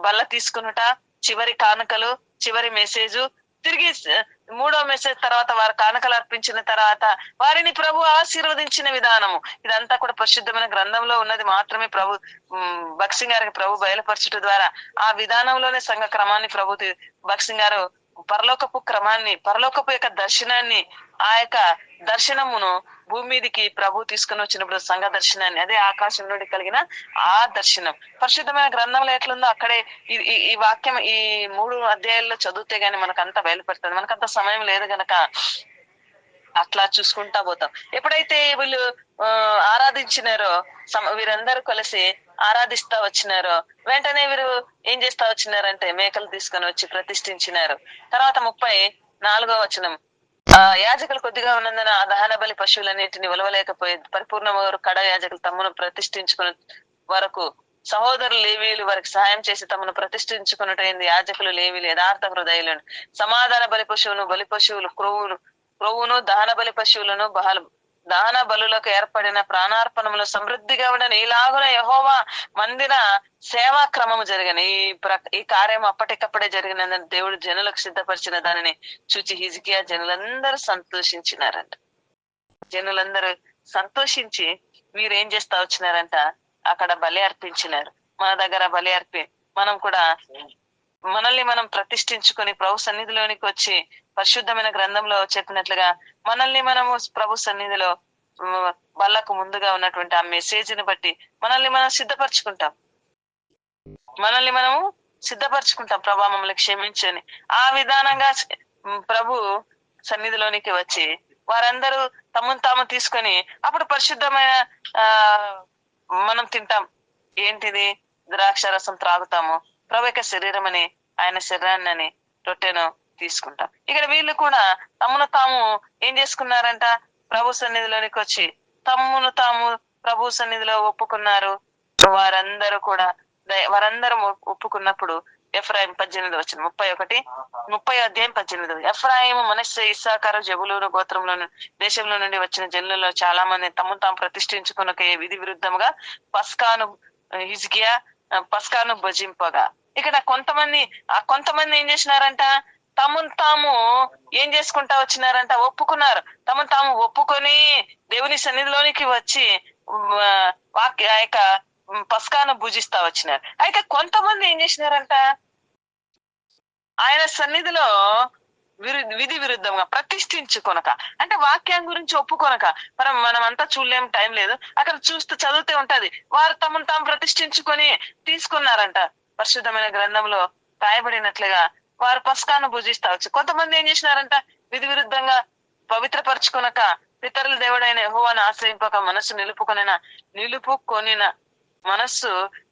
బల్ల తీసుకునుట, చివరి కానుకలు, చివరి మెసేజ్, తిరిగి మూడో మెసేజ్ తర్వాత వారు కానుకలు అర్పించిన తర్వాత వారిని ప్రభు ఆశీర్వదించిన విధానము ఇదంతా కూడా పరిశుద్ధమైన గ్రంథంలో ఉన్నది మాత్రమే ప్రభు భక్త్ సింగ్ గారికి ప్రభు బయలుపరచడం ద్వారా ఆ విధానంలోనే సంఘ క్రమాన్ని ప్రభు భక్త్ సింగ్ గారు పరలోకపు క్రమాన్ని పరలోకపు యొక్క దర్శనాన్ని ఆ యొక్క దర్శనమును భూమి మీదికి ప్రభు తీసుకుని వచ్చినప్పుడు సంఘ దర్శనాన్ని అదే ఆకాశం నుండి కలిగిన ఆ దర్శనం పరిశుద్ధమైన గ్రంథంలో ఎట్లుందో అక్కడే ఈ వాక్యం ఈ 3 అధ్యాయాల్లో చదివితే గాని మనకంతా బయలుపడుతుంది. మనకంత సమయం లేదు గనక అట్లా చూసుకుంటా పోతాం. ఎప్పుడైతే వీళ్ళు ఆరాధించినారో వీరందరూ కలిసి ఆరాధిస్తా వచ్చినారో వెంటనే వీరు ఏం చేస్తా వచ్చినారంటే మేకలు తీసుకొని వచ్చి ప్రతిష్ఠించినారు. తర్వాత 34వ వచనం యాజకులు కొద్దిగా ఉన్నందున ఆ దహన బలి పశువులన్నిటిని ఉలవలేకపోయి పరిపూర్ణ కడ యాజకులు తమను ప్రతిష్ఠించుకుని వరకు సహోదరులు లేవీలు వారికి సహాయం చేసి తమను ప్రతిష్ఠించుకున్నటైంది. యాజకులు లేవీలు యథార్థ హృదయులను సమాధాన బలి పశువులు క్రొవ్వును దహన బలి పశువులను దహన బలులకు ఏర్పడిన ప్రాణార్పణములు సమృద్ధిగా ఉండని ఇలాగున యెహోవా మందిర సేవా క్రమము జరిగిన ఈ కార్యం అప్పటికప్పుడే జరిగిన దేవుడు జనులకు సిద్ధపరిచిన దానిని చూచి హిజ్కియా జనులందరూ సంతోషించినారంట. జనులందరూ సంతోషించి వీరేం చేస్తా వచ్చినారంట అక్కడ బలి అర్పించినారు. మన దగ్గర బలి మనం కూడా మనల్ని మనం ప్రతిష్ఠించుకొని ప్రభు సన్నిధిలోనికి వచ్చి పరిశుద్ధమైన గ్రంథంలో చెప్పినట్లుగా మనల్ని మనము ప్రభు సన్నిధిలో బల్లకు ముందుగా ఉన్నటువంటి ఆ మెసేజ్ ని బట్టి మనల్ని మనం సిద్ధపరచుకుంటాం. ప్రభా మమ్మల్ని క్షమించని ఆ విధానంగా ప్రభు సన్నిధిలోనికి వచ్చి వారందరూ తమను తాము తీసుకొని అప్పుడు పరిశుద్ధమైన మనం తింటాం. ఏంటిది? ద్రాక్ష రసం త్రాగుతాము. ప్రభు యొక్క శరీరం అని ఆయన శరీరాన్ని అని రొట్టెను తీసుకుంటాం. ఇక్కడ వీళ్ళు కూడా తమను తాము ఏం చేసుకున్నారంట ప్రభు సన్నిధిలోనికి వచ్చి తమ్మును తాము ప్రభు సన్నిధిలో ఒప్పుకున్నారు. వారందరూ ఒప్పుకున్నప్పుడు ఎఫ్రాయిం 18 వచ్చిన 30 అధ్యాయం 18 ఎఫ్రాయిము మనస్సే ఇస్సాకారు జబులూను గోత్రంలోను దేశంలో నుండి వచ్చిన జనులలో చాలా మంది తమను తాము ప్రతిష్ఠించుకున్న విధి విరుద్ధముగా హిజ్కియా పస్కాను భజింపగా ఇక్కడ కొంతమంది ఏం చేసినారంట తమను తాము ఏం చేసుకుంటా వచ్చినారంట ఒప్పుకున్నారు. తమను తాము ఒప్పుకొని దేవుని సన్నిధిలోనికి వచ్చి ఆ యొక్క పస్కాను భుజిస్తా వచ్చినారు. అయితే కొంతమంది ఏం చేసినారంట ఆయన సన్నిధిలో విధి విరుద్ధంగా ప్రతిష్ఠించుకొనక అంటే వాక్యం గురించి ఒప్పుకొనక మనం అంతా చూడలేం, టైం లేదు. అక్కడ చదివితే ఉంటది. వారు తమను తాము ప్రతిష్ఠించుకొని తీసుకున్నారంట. పరిశుద్ధమైన గ్రంథంలో రాయబడినట్లుగా వారు పస్కాను భుజిస్తా వచ్చి కొంతమంది ఏం చేసినారంట విధి పవిత్రపరచుకొనక పితరుల దేవుడైన యెహోవాను ఆశ్రయింపక మనస్సు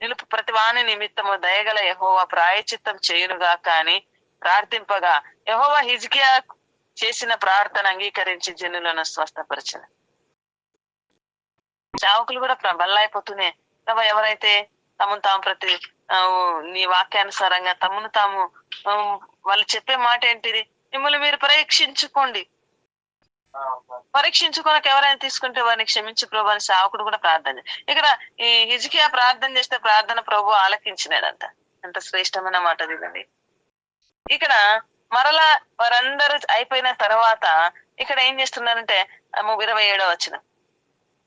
నిలుపు ప్రతి వాని నిమిత్తము దయగల యెహోవా ప్రాయచిత్తం చేయునుగా కానీ ప్రార్థింపగా యెహోవా హిజ్కియా చేసిన ప్రార్థన అంగీకరించి జనులను స్వస్థపరిచిన చావకులు కూడా బల్లైపోతున్నాయి. ప్రభా ఎవరైతే తమను తాము నీ వాక్యానుసారంగా తమను తాము వాళ్ళు చెప్పే మాట ఏంటిది? మిమ్మల్ని మీరు పరీక్షించుకోనక ఎవరైనా తీసుకుంటే వారిని క్షమించు ప్రభు అని సేవకుడు కూడా ప్రార్థన. ఇక్కడ ఈ హిజ్కియా ప్రార్థన చేస్తే ప్రార్థన ప్రభు ఆలకించినాడంట. ఎంత శ్రేష్టమైన మాట ఇదండి. ఇక్కడ మరలా వారందరూ అయిపోయిన తర్వాత ఇక్కడ ఏం చేస్తున్నారంటే 27వ వచనం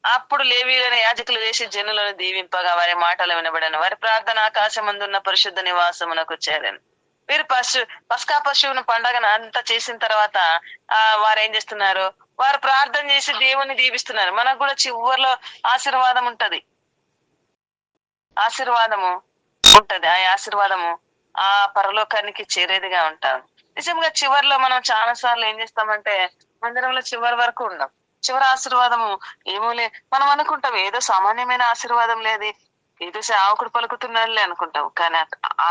అప్పుడు లేవీయులైన యాజకులు వేసి జనులను దీవింపగా వారి మాటలు వినబడను. వారి ప్రార్థన ఆకాశమందున్న పరిశుద్ధ నివాసమునకు చేరాను. వీరు పస్కా పశువును పండగను అంతా చేసిన తర్వాత వారు ఏం చేస్తున్నారు? వారు ప్రార్థన చేసి దేవుని దీవిస్తున్నారు. మనకు కూడా చివరిలో ఆశీర్వాదము ఉంటది. ఆ ఆశీర్వాదము ఆ పరలోకానికి చేరేదిగా ఉంటాం. నిజంగా చివరిలో మనం చాలా సార్లు ఏం చేస్తామంటే మందిరంలో చివరి వరకు ఉండం. చివరి ఆశీర్వాదము ఏమో మనం అనుకుంటాం ఏదో సామాన్యమైన ఆశీర్వాదం లేదు, ఏదో సేవకుడు పలుకుతున్నాడులే అనుకుంటాం. కానీ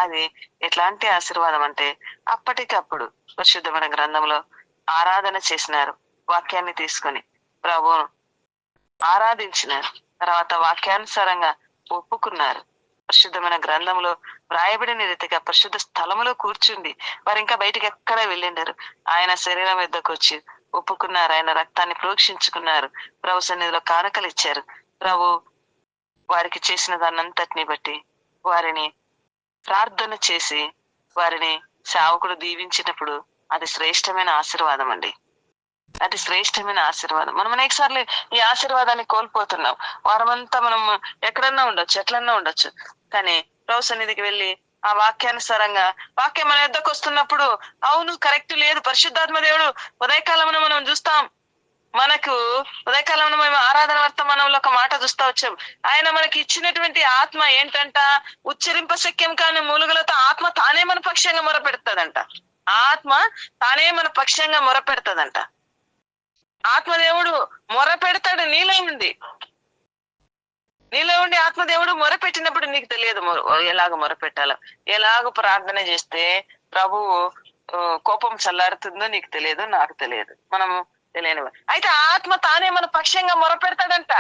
అది ఎట్లాంటి ఆశీర్వాదం అంటే అప్పటికప్పుడు పరిశుద్ధమైన గ్రంథంలో ఆరాధన చేసినారు. వాక్యాన్ని తీసుకొని ప్రభువును ఆరాధించినారు. తర్వాత వాక్యానుసారంగా ఒప్పుకున్నారు. పరిశుద్ధమైన గ్రంథంలో వ్రాయబడిన రీతిగా పరిశుద్ధ స్థలములో కూర్చుండి వారు ఇంకా బయటికి ఎక్కడ వెళ్ళిండారు. ఆయన శరీరం ఎద్దకు వచ్చి ఒప్పుకున్నారు. ఆయన రక్తాన్ని ప్రోక్షించుకున్నారు. ప్రభు సన్నిధిలో కానుకలు ఇచ్చారు. ప్రభు వారికి చేసిన దాన్నంతటిని బట్టి వారిని ప్రార్థన చేసి వారిని సేవకుడు దీవించినప్పుడు అది శ్రేష్టమైన ఆశీర్వాదం అండి. అది శ్రేష్టమైన ఆశీర్వాదం. మనం అనేక సార్లు ఈ ఆశీర్వాదాన్ని కోల్పోతున్నాం. వారమంతా మనం ఎక్కడన్నా ఉండొచ్చు, ఎట్లన్నా ఉండొచ్చు. కానీ ప్రభు సన్నిధికి వెళ్ళి ఆ వాక్యానుసారంగా వాక్యం మన యొద్దకు వస్తున్నప్పుడు అవును కరెక్ట్ లేదు, పరిశుద్ధాత్మ దేవుడు ఉదయకాలమున మనం చూస్తాం. మనకు ఉదయకాలంలో మేము ఆరాధన వర్తమానంలో ఒక మాట చూస్తా వచ్చాం. ఆయన మనకి ఇచ్చినటువంటి ఆత్మ ఏంటంట, ఉచ్చరింప శక్యం కాని మూలుగులతో ఆత్మ తానే మన పక్షంగా మొరపెడతాదంట. ఆత్మ తానే మన పక్షంగా మొరపెడతాదంట. ఆత్మదేవుడు మొర పెడతాడు నీలో ఉండి. నీలో ఉండి ఆత్మదేవుడు మొరపెట్టినప్పుడు నీకు తెలియదు ఎలాగ మొరపెట్టాలో, ఎలాగ ప్రార్థన చేస్తే ప్రభువు కోపం చల్లారుతుందో నీకు తెలియదు, నాకు తెలియదు, మనము తెలియని. అయితే ఆత్మ తానే మన పక్షంగా మొరపెడతాడంట,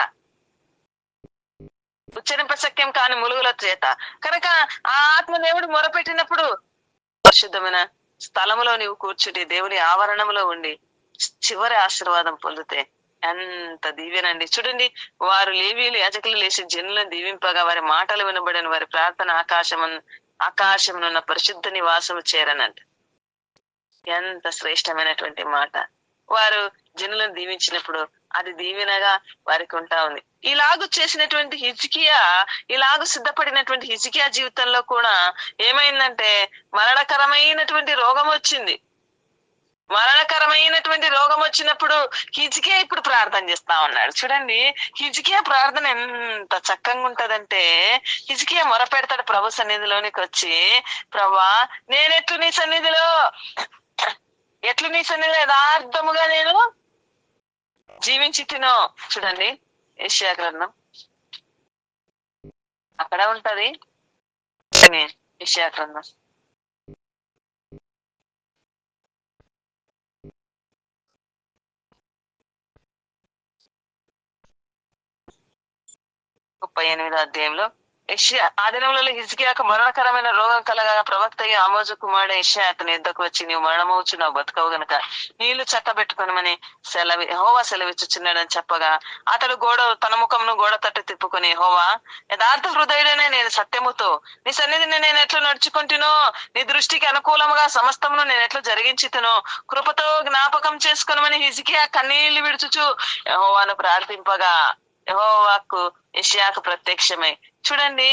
ఉచ్చరింపశక్యం కాని ములుగుల చేత. కనుక ఆ ఆత్మదేవుడు మొరపెట్టినప్పుడు పరిశుద్ధమైన స్థలములో నీవు కూర్చుండి దేవుని ఆవరణంలో ఉండి చివరి ఆశీర్వాదం పొందితే ఎంత దీవెనండి. చూడండి, వారు లేవీయులు యాజకులు లేచి జనులను దీవింపగా వారి మాటలు వినబడిన వారి ప్రార్థన ఆకాశమునున్న పరిశుద్ధ నివాసము చేరనంట. ఎంత శ్రేష్టమైనటువంటి మాట. వారు జనులను దీవించినప్పుడు అది దీవెనగా వారికి ఉంటా ఉంది. ఇలాగూ చేసినటువంటి హిజ్కియా, ఇలాగూ సిద్ధపడినటువంటి హిజ్కియా జీవితంలో కూడా ఏమైందంటే మరణకరమైనటువంటి రోగం వచ్చింది. మరణకరమైనటువంటి రోగం వచ్చినప్పుడు హిజ్కియా ఇప్పుడు ప్రార్థన చేస్తా ఉన్నాడు. చూడండి, హిజ్కియా ప్రార్థన ఎంత చక్కగా ఉంటదంటే, హిజ్కియా మొరపెడతాడు ప్రభు సన్నిధిలోనికి వచ్చి, ప్రభా నేనెట్లు నీ సన్నిధిలో యథార్థముగా నేను జీవించి తినో. చూడండి, యెషయా గ్రంథం అక్కడ ఉంటది. యెషయా గ్రంథం 38వ అధ్యాయంలో ఆ దినములలో హిజ్కియాకు మరణకరమైన రోగం కలగా ప్రవక్త ఆమోజు కుమారుడు యెషయా అతని యుద్ధకు వచ్చి, నీవు మరణమవుచున్నావు, బతుకవు గనుక నీళ్లు చక్కబెట్టుకొనమని యెహోవా సెలవిచ్చుచున్నాడని చెప్పగా, అతడు తన ముఖమును గోడ తట్టు తిప్పుకొని, యెహోవా యథార్థ హృదయుడనే నేను సత్యముతో నీ సన్నిధిని నేను ఎట్లు నడుచుకుంటునో, నీ దృష్టికి అనుకూలముగా సమస్తమును నేను ఎట్లు జరిగించుతునో కృపతో జ్ఞాపకం చేసుకొనమని హిజ్కియా కన్నీళ్లు విడుచుచు యెహోవాను ప్రార్థింపగా, యెహోవాకు యెషయాకు ప్రత్యక్షమై. చూడండి,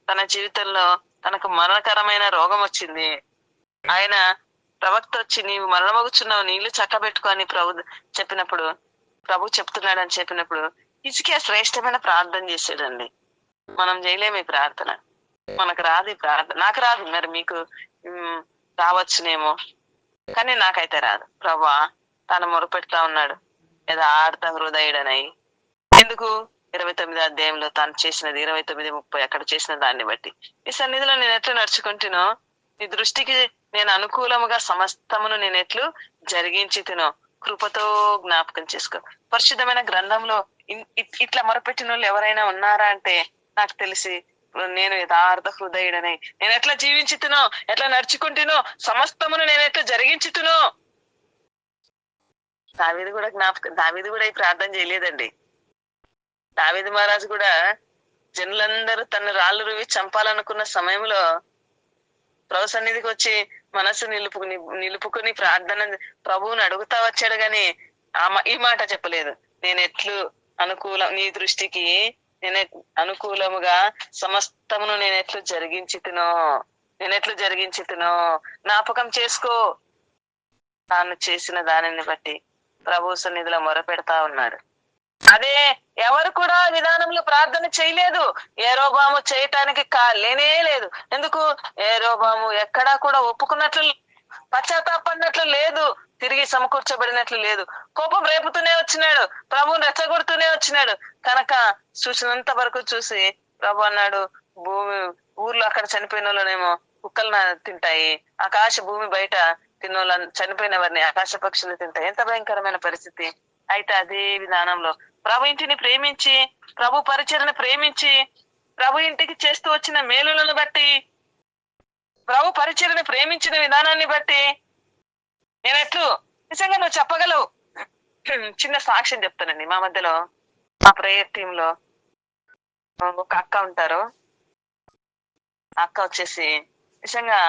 తన జీవితంలో తనకు మరణకరమైన రోగం వచ్చింది. ఆయన ప్రవక్త వచ్చి నీవు మరణమగుచున్నావు, నీళ్లు చక్కబెట్టుకొని ప్రభు చెప్తున్నాడని చెప్పినప్పుడు హిజ్కియా శ్రేష్టమైన ప్రార్థన చేశాడండి. మనం చేయలేము ఈ ప్రార్థన, మనకు రాదు ఈ ప్రార్థన. నాకు రాదు, మరి మీకు రావచ్చునేమో, కానీ నాకైతే రాదు. ప్రభా తను మొరపెడతా ఉన్నాడు యథార్థ హృదయుడనై. ఎందుకు? 29వ అధ్యాయంలో తాను చేసినది 29:30 అక్కడ చేసిన దాన్ని బట్టి, ఈ సన్నిధిలో నేను ఎట్లు నడుచుకుంటునో, నీ దృష్టికి నేను అనుకూలముగా సమస్తమును నేను ఎట్లు జరిగించి తినో కృపతో జ్ఞాపకం చేసుకో. పరిశుద్ధమైన గ్రంథంలో ఇట్లా మొరపెట్టిన వాళ్ళు ఎవరైనా ఉన్నారా అంటే నాకు తెలిసి నేను యథార్థ హృదయుడనై నేను ఎట్లా జీవించుతునో, ఎట్లా నడుచుకుంటునో సమస్తమును నేను ఎట్లా జరిగించుతునో. దావీదు కూడా ఈ ప్రార్థన చేయలేదండి. దావీదు మహారాజు కూడా జనులందరూ తన రాళ్ళు రువి చంపాలనుకున్న సమయంలో ప్రభు సన్నిధికి వచ్చి మనసు నిలుపుకుని ప్రార్థన ప్రభువుని అడుగుతా వచ్చాడు, గాని ఈ మాట చెప్పలేదు. నేనెట్లు నీ దృష్టికి నేను అనుకూలముగా సమస్తమును నేనెట్లు జరిగించుతునో జ్ఞాపకం చేసుకో. తాను చేసిన దానిని బట్టి ప్రభు సన్నిధిలో మొరపెడతా ఉన్నాడు. అదే ఎవరు కూడా విధానంలో ప్రార్థన చేయలేదు. యరొబాము చేయటానికి లేనే లేదు. ఎందుకు? యరొబాము ఎక్కడా కూడా ఒప్పుకున్నట్లు, పశ్చాత్తాపడినట్లు లేదు, తిరిగి సమకూర్చబడినట్లు లేదు. కోపం రేపుతూనే వచ్చినాడు, ప్రభువుని రెచ్చగొడుతూనే వచ్చినాడు. కనుక చూసినంత వరకు చూసి ప్రభు అన్నాడు, ఊర్లో అక్కడ చనిపోయిన వాళ్ళనేమో కుక్కలు తింటాయి, భూమి బయట చనిపోయిన వారిని ఆకాశ పక్షులు తింటాయి. ఎంత భయంకరమైన పరిస్థితి. అయితే అదే విధానంలో ప్రభు ఇంటిని ప్రేమించి, ప్రభు పరిచర్ని ప్రేమించి, ప్రభు ఇంటికి చేస్తూ వచ్చిన మేలులను బట్టి, ప్రభు పరిచర్ని ప్రేమించిన విధానాన్ని బట్టి నేనెట్లు నిజంగా నువ్వు చెప్పగలవు. చిన్న సాక్ష్యం చెప్తానండి. మా మధ్యలో మా ప్రేయర్ టీమ్ లో ఒక అక్క ఉంటారు. అక్క వచ్చేసి నిజంగా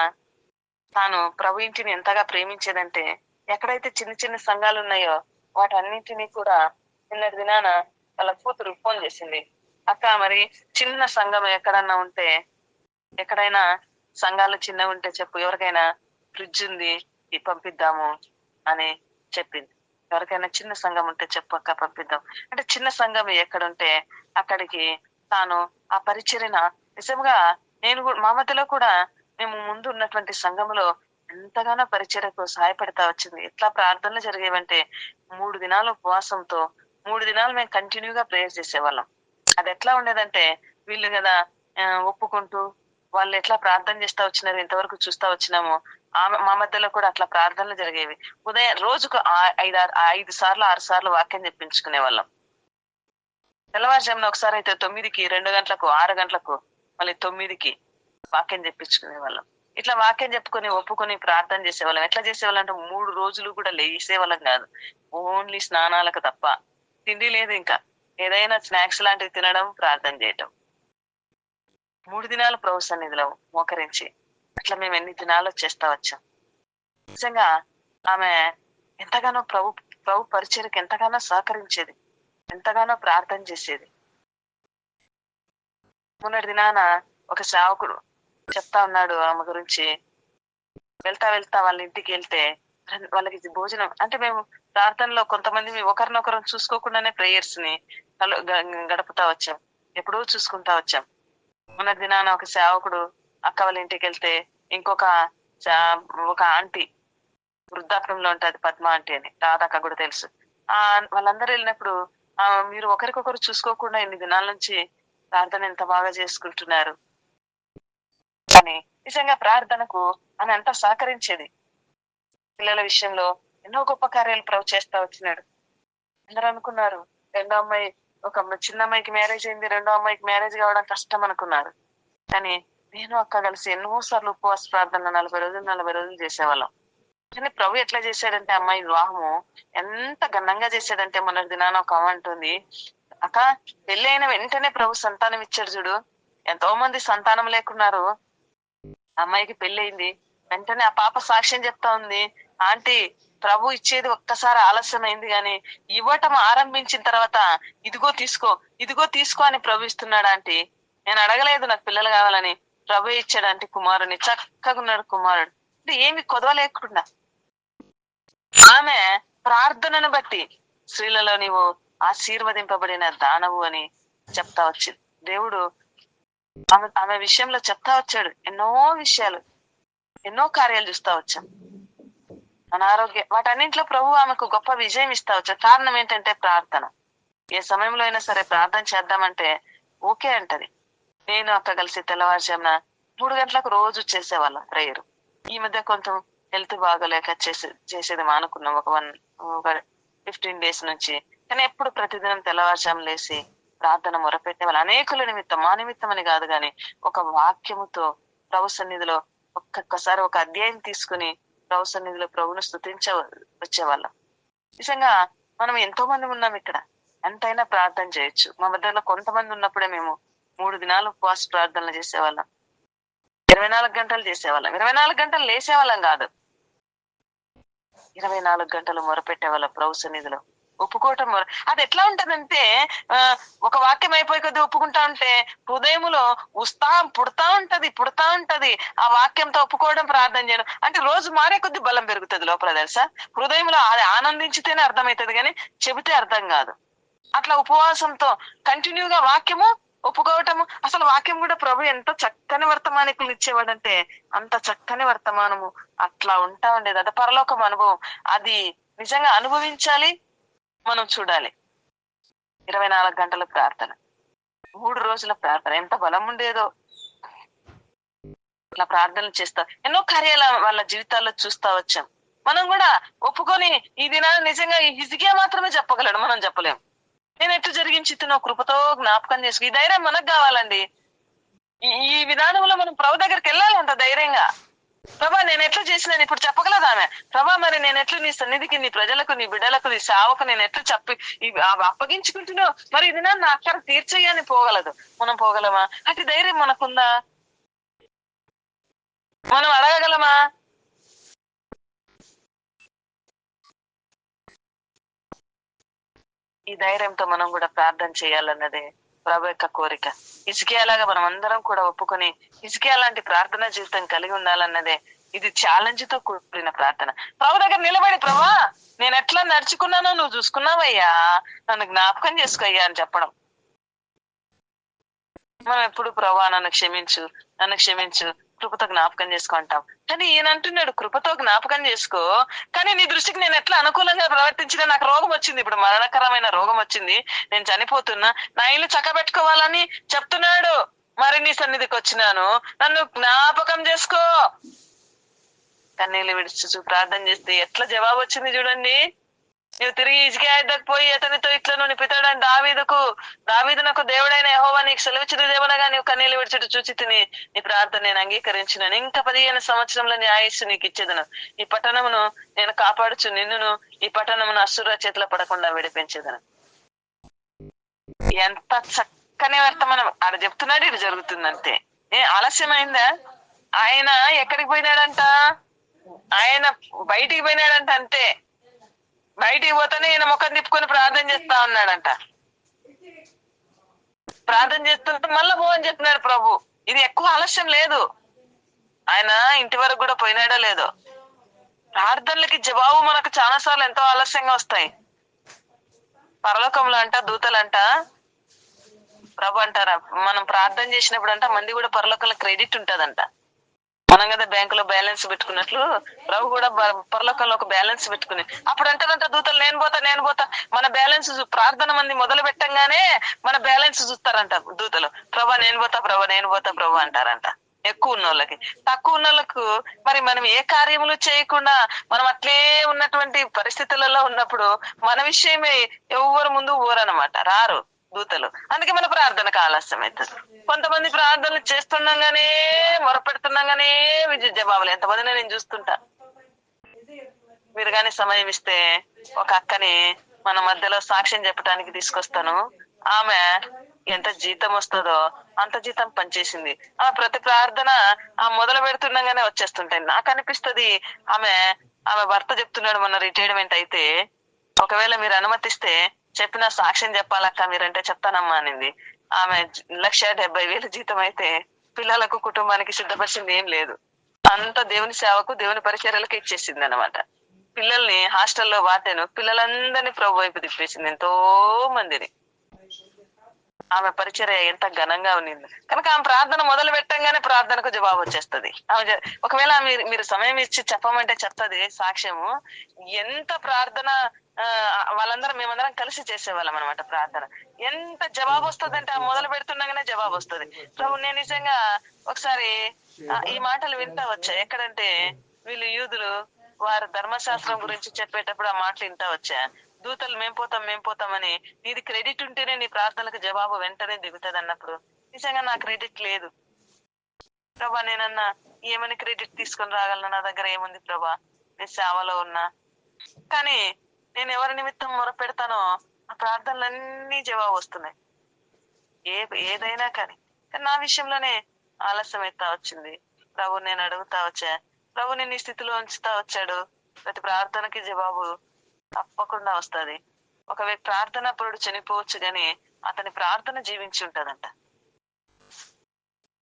తాను ప్రభు ఇంటిని ఎంతగా ప్రేమించేదంటే, ఎక్కడైతే చిన్న చిన్న సంఘాలు ఉన్నాయో వాటన్నింటినీ కూడా నిన్నటి దినాన వాళ్ళ కూతురు ఫోన్ చేసింది. అక్క మరి చిన్న సంఘం ఎక్కడన్నా ఉంటే, ఎక్కడైనా సంఘాలు చిన్నవి ఉంటే చెప్పు, ఎవరికైనా ఫ్రిడ్జ్ ఉంది పంపిద్దాము అని చెప్పింది. ఎవరికైనా చిన్న సంఘం ఉంటే చెప్పు అక్క పంపిద్దాం. అంటే చిన్న సంఘం ఎక్కడుంటే అక్కడికి తాను ఆ పరిచర్యన నిజంగా నేను మా మధ్యలో కూడా మేము ముందు ఉన్నటువంటి సంఘములో ఎంతగానో పరిచర్యకు సహాయపడతా వచ్చింది. ఎట్లా ప్రార్థనలు జరిగేవంటే 3 దినాలు ఉపవాసంతో 3 దినాలు మేము కంటిన్యూగా ప్రేయర్ చేసేవాళ్ళం. అది ఎట్లా ఉండేదంటే వీళ్ళు కదా ఒప్పుకుంటూ వాళ్ళు ఎట్లా ప్రార్థన చేస్తా వచ్చినారు, ఇంతవరకు చూస్తా వచ్చినాము. మా మధ్యలో కూడా అట్లా ప్రార్థనలు జరిగేవి. ఉదయం రోజుకు 5 సార్లు 6 సార్లు వాక్యం చెప్పించుకునే వాళ్ళం. తెల్లవారుజామున ఒకసారి అయితే 9కి, 2 గంటలకు, 6 గంటలకు, మళ్ళీ 9కి వాక్యం చెప్పించుకునే వాళ్ళం. ఇట్లా వాక్యం చెప్పుకొని ఒప్పుకొని ప్రార్థన చేసేవాళ్ళం. ఎట్లా చేసేవాళ్ళం అంటే 3 రోజులు కూడా లేసేవాళ్ళం కాదు. ఓన్లీ స్నానాలకు తప్ప. తిండి లేదు ఇంకా. ఏదైనా స్నాక్స్ లాంటివి తినడం, ప్రార్థన చేయటం. 3 దినాలు ప్రభు సన్నిధిలో మోకరించి అట్లా మేము ఎన్ని దినాలు చేస్తా వచ్చాం. నిజంగా ఆమె ఎంతగానో ప్రభు పరిచర్యకు ఎంతగానో సహకరించేది, ఎంతగానో ప్రార్థన చేసేది. మొన్నటి దినాన ఒక సేవకుడు చెప్తా ఉన్నాడు ఆమె గురించి. వెళ్తా వెళ్తా వాళ్ళ ఇంటికి వెళ్తే వాళ్ళకి భోజనం అంటే మేము ప్రార్థనలో కొంతమంది ఒకరినొకరు చూసుకోకుండానే ప్రేయర్స్ ని గడుపుతా వచ్చాం. ఎప్పుడూ చూసుకుంటా వచ్చాం. మొన్నటి దినాన ఒక సేవకుడు అక్క వాళ్ళ ఇంటికి వెళ్తే ఇంకొక ఒక ఆంటీ వృద్ధాప్యంలో ఉంటది, పద్మ ఆంటీ అని, రాధక్క కూడా తెలుసు. వాళ్ళందరూ వెళ్ళినప్పుడు మీరు ఒకరికొకరు చూసుకోకుండా ఇన్ని దినాల నుంచి ప్రార్థన ఎంత బాగా చేసుకుంటున్నారు అని నిజంగా ప్రార్థనకు ఆమె అంతా సహకరించేది. పిల్లల విషయంలో ఎన్నో గొప్ప కార్యాలు ప్రభు చేస్తా వచ్చినాడు. అందరూ అనుకున్నారు రెండో అమ్మాయి, ఒక చిన్న అమ్మాయికి మ్యారేజ్ అయింది, రెండో అమ్మాయికి మ్యారేజ్ కావడం కష్టం అనుకున్నారు. కానీ నేను అక్క కలిసి ఎన్నో సార్లు ఉపవాస ప్రార్థన 40 రోజులు చేసేవాళ్ళం. కానీ ప్రభు ఎట్లా చేశాడంటే అమ్మాయి వివాహము ఎంత ఘనంగా చేశాడంటే మొన్నటి దినాన ఒక అమ్మ అంటుంది, అక్క పెళ్లి అయిన వెంటనే ప్రభు సంతానం ఇచ్చాడు చూడు. ఎంతో మంది సంతానం లేకున్నారు, అమ్మాయికి పెళ్లి అయింది వెంటనే ఆ పాప సాక్ష్యం చెప్తా ఉంది, ఆంటీ ప్రభు ఇచ్చేది ఒక్కసారి ఆలస్యమైంది గాని ఇవ్వటం ఆరంభించిన తర్వాత ఇదిగో తీసుకో ఇదిగో తీసుకో అని ప్రభు ఇస్తున్నాడు ఆంటీ. నేను అడగలేదు నాకు పిల్లలు కావాలని, ప్రభు ఇచ్చాడు ఆంటీ కుమారుని. చక్కగా ఉన్నాడు కుమారుడు. అంటే ఏమి కొదవలేకుండా ఆమె ప్రార్థనను బట్టి స్త్రీలలో నీవు ఆశీర్వదింపబడిన దానవు అని చెప్తా వచ్చింది. దేవుడు ఆమె విషయంలో చెప్తా వచ్చాడు. ఎన్నో విషయాలు, ఎన్నో కార్యాలు చూస్తా వచ్చాం. అనారోగ్యం వాటన్నింటిలో ప్రభు ఆమెకు గొప్ప విజయం ఇస్తా వచ్చాడు. కారణం ఏంటంటే ప్రార్థన. ఏ సమయంలో అయినా సరే ప్రార్థన చేద్దామంటే ఓకే అంటది. నేను అక్క కలిసి తెల్లవారుజామున 3 గంటలకు రోజు చేసేవాళ్ళం ప్రేయర్. ఈ మధ్య కొంచెం హెల్త్ బాగోలేక చేసేది మానుకున్నాం ఒక 15 డేస్ నుంచి. కానీ ఎప్పుడు ప్రతిదినం తెల్లవారుజాము లేసి ప్రార్థన మొరపెట్టే వాళ్ళు అనేకుల నిమిత్తం, మా నిమిత్తం అని కాదు గాని ఒక వాక్యముతో ప్రభు సన్నిధిలో ఒక్కొక్కసారి ఒక అధ్యాయం తీసుకుని ప్రభు సన్నిధిలో ప్రభును స్తుతించ వచ్చేవాళ్ళం. నిజంగా మనం ఎంతో మంది ఉన్నాం ఇక్కడ, ఎంతైనా ప్రార్థన చేయొచ్చు. మా మధ్యలో కొంతమంది ఉన్నప్పుడే మేము 3 దినాలు ఉపవాస ప్రార్థనలు చేసేవాళ్ళం. 24 గంటలు చేసేవాళ్ళం. 24 గంటలు లేసేవాళ్ళం కాదు, 24 గంటలు మొరపెట్టేవాళ్ళం ప్రభు సన్నిధిలో. ఒప్పుకోవటం అది ఎట్లా ఉంటదంటే ఒక వాక్యం అయిపోయి కొద్ది ఒప్పుకుంటా ఉంటే హృదయములో ఉత్సాహం పుడతా ఉంటది. ఆ వాక్యంతో ఒప్పుకోవడం, ప్రార్థన చేయడం అంటే రోజు మారే కొద్ది బలం పెరుగుతుంది లోపల. తెలుసా, హృదయంలో అది ఆనందించితేనే అర్థమవుతుంది కానీ చెబితే అర్థం కాదు. అట్లా ఉపవాసంతో కంటిన్యూగా వాక్యము ఒప్పుకోవటము. అసలు వాక్యం కూడా ప్రభు ఎంత చక్కని వర్తమానికులు ఇచ్చేవాడంటే అంత చక్కని వర్తమానము అట్లా ఉంటా ఉండేది. అది పరలోకం అనుభవం. అది నిజంగా అనుభవించాలి, మనం చూడాలి. 24 గంటల ప్రార్థన, 3 రోజుల ప్రార్థన ఎంత బలం ఉండేదో. అట్లా ప్రార్థనలు చేస్తా ఎన్నో కార్యాలు వాళ్ళ జీవితాల్లో చూస్తా వచ్చాం. మనం కూడా ఒప్పుకొని ఈ దినాలు నిజంగా హిజ్కియా మాత్రమే చెప్పగలడు, మనం చెప్పలేం. నేను ఎట్లు జరిగించి తినో కృపతో జ్ఞాపకం చేసుకు. ఈ ధైర్యం మనకు కావాలండి. ఈ విధానంలో మనం ప్రభు దగ్గరికి వెళ్ళాలి అంత ధైర్యంగా. ప్రభా నేను ఎట్లా చేసినాను ఇప్పుడు చెప్పగలదు ఆమె. ప్రభా మరి నేను ఎట్లు నీ సన్నిధికి, నీ ప్రజలకు, నీ బిడ్డలకు, నీ సేవకు నేను ఎట్లు చెప్పి అప్పగించుకుంటున్నావు, మరి ఇది నా అక్కర తీర్చయ్యని పోగలదు. మనం పోగలమా? అటు ధైర్యం మనకుందా? మనం అడగగలమా? ఈ ధైర్యంతో మనం కూడా ప్రార్థన చేయాలన్నదే ప్రభు యొక్క కోరిక. హిజ్కియాలాగా మనం అందరం కూడా ఒప్పుకొని హిజ్కియా లాంటి ప్రార్థనా జీవితం కలిగి ఉండాలన్నదే ఇది ఛాలెంజ్ తో కూడిన ప్రార్థన. ప్రభు దగ్గర నిలబడి, ప్రభా నేను ఎట్లా నడుచుకున్నానో నువ్వు చూసుకున్నావయ్యా, నన్ను జ్ఞాపకం చేసుకోయ్యా అని చెప్పడం. మనం ఎప్పుడు ప్రభా నన్ను క్షమించు, నన్ను క్షమించు, కృపతో జ్ఞాపకం చేసుకుంటాం. కానీ ఈయన అంటున్నాడు కృపతో జ్ఞాపకం చేసుకో, కానీ నీ దృష్టికి నేను ఎట్లా అనుకూలంగా ప్రవర్తించినా నాకు రోగం వచ్చింది, ఇప్పుడు మరణకరమైన రోగం వచ్చింది, నేను చనిపోతున్నా, నా ఇల్లు చక్కబెట్టుకోవాలని చెప్తున్నాడు, మరి నీ సన్నిధికి వచ్చినాను, నన్ను జ్ఞాపకం చేసుకో. కన్నీళ్ళు విడిచి ప్రార్థన చేస్తే ఎట్లా జవాబు వచ్చింది చూడండి. నువ్వు తిరిగి హిజ్కియా యొద్దకు పోయి అతనితో ఇట్లను నిపితాడని దావీదునకు దేవుడైన యెహోవా నీకు సెలవిచ్చిన దేవనగా నీవు కన్నీళ్లు విడిచిట్టు చూచి తిని నీ ప్రార్థన నేను అంగీకరించినాను. ఇంకా 15 సంవత్సరంలో నీ ఆయుస్సు నీకు ఇచ్చేదను. ఈ పట్టణమును నేను కాపాడుచు నిన్నును ఈ పట్టణమును అసుర చేతిలో పడకుండా విడిపించేదను. ఎంత చక్కని వర్తమానం ఆడ చెప్తున్నాడు, ఇది జరుగుతుందంతే. ఆలస్యమైందా? ఆయన ఎక్కడికి పోయినాడంట? ఆయన బయటికి పోయినాడంట, అంతే. బయటికి పోతేనే ఈయన ముఖం తిప్పుకొని ప్రార్థన చేస్తా ఉన్నాడంట. ప్రార్థన చేస్తుంటే మళ్ళా పో అని చెప్తున్నాడు ప్రభు. ఇది ఎక్కువ ఆలస్యం లేదు. ఆయన ఇంటి వరకు కూడా పోయినాడో లేదో. ప్రార్థనలకి జవాబు మనకు చాలా సార్లు ఎంతో ఆలస్యంగా వస్తాయి. పరలోకంలో అంట దూతలంట ప్రభు అంటారా, మనం ప్రార్థన చేసినప్పుడు అంట మంది కూడా పరలోకంలో క్రెడిట్ ఉంటదంట. మనం కదా బ్యాంకులో బ్యాలెన్స్ పెట్టుకున్నట్లు ప్రభు కూడా పరలోకంలో ఒక బ్యాలెన్స్ పెట్టుకుని అప్పుడు అంటారంట దూతలు, నేను పోతా. మన బ్యాలెన్స్ ప్రార్థన మంది మొదలు పెట్టంగానే మన బ్యాలెన్స్ చూస్తారంట దూతలు. ప్రభా నేను పోతా ప్రభు అంటారంట. ఎక్కువ ఉన్న వాళ్ళకి. తక్కువ ఉన్న వాళ్ళకు మరి మనం ఏ కార్యములు చేయకుండా మనం అట్లే ఉన్నటువంటి పరిస్థితులలో ఉన్నప్పుడు మన విషయమే ఎవరు ముందు ఊరనమాట, రారు దూతలు. అందుకే మన ప్రార్థనకు ఆలస్యం అవుతుంది. కొంతమంది ప్రార్థనలు చేస్తుండగానే మొరపెడుతుండగానే విద్యుత్ జవాబులు ఎంతమందిని నేను చూస్తుంటా. మీరు గాని సమయం ఇస్తే ఒక అక్కని మన మధ్యలో సాక్ష్యం చెప్పడానికి తీసుకొస్తాను. ఆమె ఎంత జీతం వస్తుందో అంత జీతం పనిచేసింది. ఆ ప్రతి ప్రార్థన ఆ మొదలు పెడుతుండగానే వచ్చేస్తుంటాయి. నాకు అనిపిస్తుంది ఆమె భర్త చెప్తున్నాడు మొన్న రిటైర్మెంట్ అయితే, ఒకవేళ మీరు అనుమతిస్తే చెప్పిన సాక్ష్యం చెప్పాలక్క మీరంటే చెప్తానమ్మా అనింది. ఆమె 1,70,000 జీతం అయితే పిల్లలకు కుటుంబానికి సిద్ధపరిచింది ఏం లేదు. అంత దేవుని సేవకు దేవుని పరిచర్యలకు ఇచ్చేసింది అనమాట. పిల్లల్ని హాస్టల్లో వార్డెను పిల్లలందరినీ ప్రభు వైపు తిప్పేసింది, ఎంతో మందిని. ఆమె పరిచర్య ఎంత ఘనంగా ఉన్నింది. కనుక ఆమె ప్రార్థన మొదలు పెట్టంగానే ప్రార్థనకు జవాబు వచ్చేస్తుంది. ఒకవేళ మీరు సమయం ఇచ్చి చెప్పమంటే చెప్తుంది సాక్ష్యము. ఎంత ప్రార్థన మేమందరం కలిసి చేసేవాళ్ళం అనమాట. ప్రార్థన ఎంత జవాబు వస్తుంది అంటే ఆ మొదలు పెడుతుండగానే జవాబు వస్తుంది. ప్రభు నేను నిజంగా ఒకసారి ఈ మాటలు వింటా వచ్చా. ఎక్కడంటే వీళ్ళు యూదులు వారు ధర్మశాస్త్రం గురించి చెప్పేటప్పుడు ఆ మాటలు వింటా వచ్చా. దూతలు మేం పోతామని నీది క్రెడిట్ ఉంటేనే నీ ప్రార్థనలకు జవాబు వెంటనే దిగుతుంది అన్నప్పుడు నిజంగా నా క్రెడిట్ లేదు ప్రభా. నేనన్నా ఏమని క్రెడిట్ తీసుకొని రాగలను? నా దగ్గర ఏముంది ప్రభా, నేను సేవలో ఉన్నా. కానీ నేను ఎవరి నిమిత్తం మొర పెడతానో ఆ ప్రార్థనలన్నీ జవాబు వస్తున్నాయి, ఏదైనా కానీ. నా విషయంలోనే ఆలస్యం అవుతా వచ్చింది. ప్రభు నేను అడుగుతా వచ్చా, ప్రభు నేను ఈ స్థితిలో ఉంచుతా వచ్చాడు. ప్రతి ప్రార్థనకి జవాబు తప్పకుండా వస్తుంది. ఒక వ్యక్తి ప్రార్థన పరుడు చనిపోవచ్చు గాని అతని ప్రార్థన జీవించి ఉంటదంట.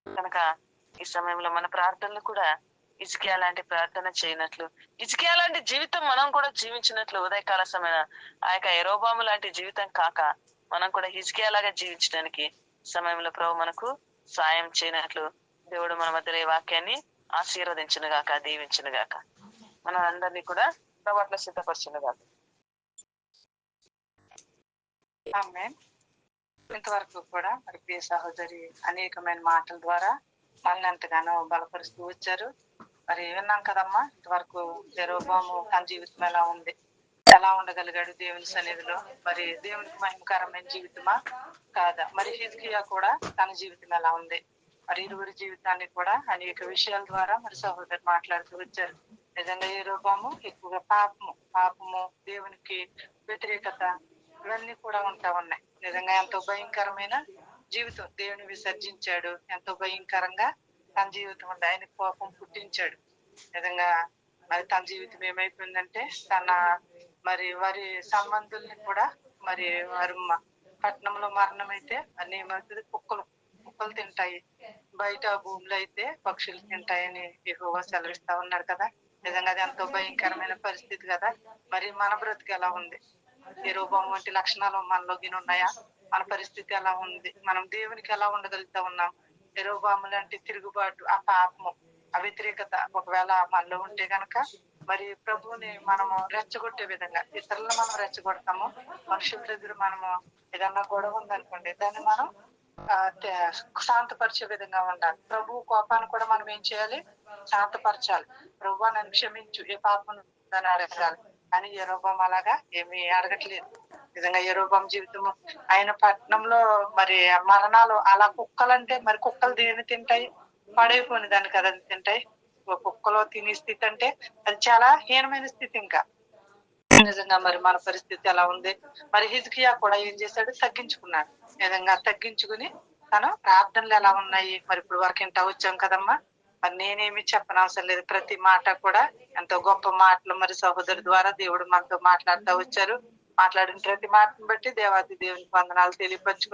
కనుక ఈ సమయంలో మన ప్రార్థనలు కూడా హిజ్కియా లాంటి ప్రార్థన చేయనట్లు, హిజ్కియా లాంటి జీవితం మనం కూడా జీవించినట్లు, ఉదయకాల సమయ ఆ యొక్క యెరోబాము లాంటి జీవితం కాక మనం కూడా హిజ్కియా లాగా జీవించడానికి సమయంలో ప్రభు మనకు సాయం చేయనట్లు దేవుడు మన మధ్య ఈ వాక్యాన్ని ఆశీర్వదించును గాక, దీవించును గాక. మన అందరినీ కూడా ప్రభు అట్లా సిద్ధపరచును గాక. ఆమేన్. ఇంతవరకు కూడా మరి ప్రియ సహోదరి అనేకమైన మాటల ద్వారా మనల్ని ఎంతగానో బలపరుస్తూ వచ్చారు. మరి విన్నాం కదమ్మా, ఇంతవరకు యెరోబాము తన జీవితం ఎలా ఉండగలిగాడు దేవుని సన్నిధిలో? మరి దేవునికి మహిమకరమైన జీవితమా కాదా? మరి హిజ్కియా కూడా తన జీవితం ఎలా ఉంది? మరి ఇరువురి జీవితాన్ని కూడా అనేక విషయాల ద్వారా మరి సహోదరు మాట్లాడుతూ వచ్చారు. నిజంగా యెరోబాము ఎక్కువగా పాపము దేవునికి వ్యతిరేకత ఇవన్నీ కూడా ఉన్నాయి. నిజంగా ఎంతో భయంకరమైన జీవితం. దేవుని విసర్జించాడు, ఎంతో భయంకరంగా తన జీవితం ఉంది. ఆయన కోపం పుట్టించాడు. నిజంగా మరి తన జీవితం ఏమైపోయిందంటే వారి సంబంధుల్ని కూడా మరి వారు పట్టణంలో మరణం అయితే అన్ని ఏమవుతుంది, కుక్కలు తింటాయి, బయట భూములు అయితే పక్షులు తింటాయని యెహోవా సెలవిస్తా ఉన్నాడు కదా. నిజంగా అది ఎంతో భయంకరమైన పరిస్థితి కదా. మరి మన బ్రతుకు ఎలా ఉంది? యెరొబోము వంటి లక్షణాలు మనలో గిన ఉన్నాయా? మన పరిస్థితి ఎలా ఉంది? మనం దేవునికి ఎలా ఉండగలుగుతా ఉన్నాం? యెరొబోము లాంటి తిరుగుబాటు, ఆ పాపము, ఆ వ్యతిరేకత ఒకవేళ మనలో ఉంటే గనక మరి ప్రభువుని మనము రెచ్చగొట్టే విధంగా ఇతరులను మనం రెచ్చగొడతాము. మనుషుల దగ్గర మనము ఏదన్నా గొడవ ఉందనుకోండి, దాన్ని మనం శాంతపరిచే విధంగా ఉండాలి. ప్రభు కోపాన్ని కూడా మనం ఏం చేయాలి? శాంతపరచాలి. ప్రభువా నన్ను క్షమించు, ఏ పాపం ఉందని అడగాలి. అని యెరొబోము అలాగా ఏమీ అడగట్లేదు. నిజంగా యెరొబోము జీవితము, ఆయన పట్టణంలో మరి మరణాలు, అలా కుక్కలంటే మరి కుక్కలు దేన్ని తింటాయి? పడైపోయిన దాన్ని కదా అది తింటాయి. కుక్కలో తినే స్థితి అంటే అది చాలా హీనమైన స్థితి. ఇంకా నిజంగా మరి మన పరిస్థితి ఎలా ఉంది? మరి హిజ్కియా కూడా ఏం చేశాడు? తగ్గించుకున్నాడు. నిజంగా తగ్గించుకుని తను ప్రార్థనలు ఎలా ఉన్నాయి? మరి ఇప్పుడు వరకు ఇంట వచ్చాం కదమ్మా. మరి నేనేమి చెప్పనవసరం లేదు. ప్రతి మాట కూడా ఎంతో గొప్ప మాటలు మరి సహోదరు ద్వారా దేవుడు మనతో మాట్లాడుతూ వచ్చారు. మాట్లాడిన ప్రతి మాటను బట్టి దేవాది దేవునికి వందనాలు తెలియపరచుకుంటూ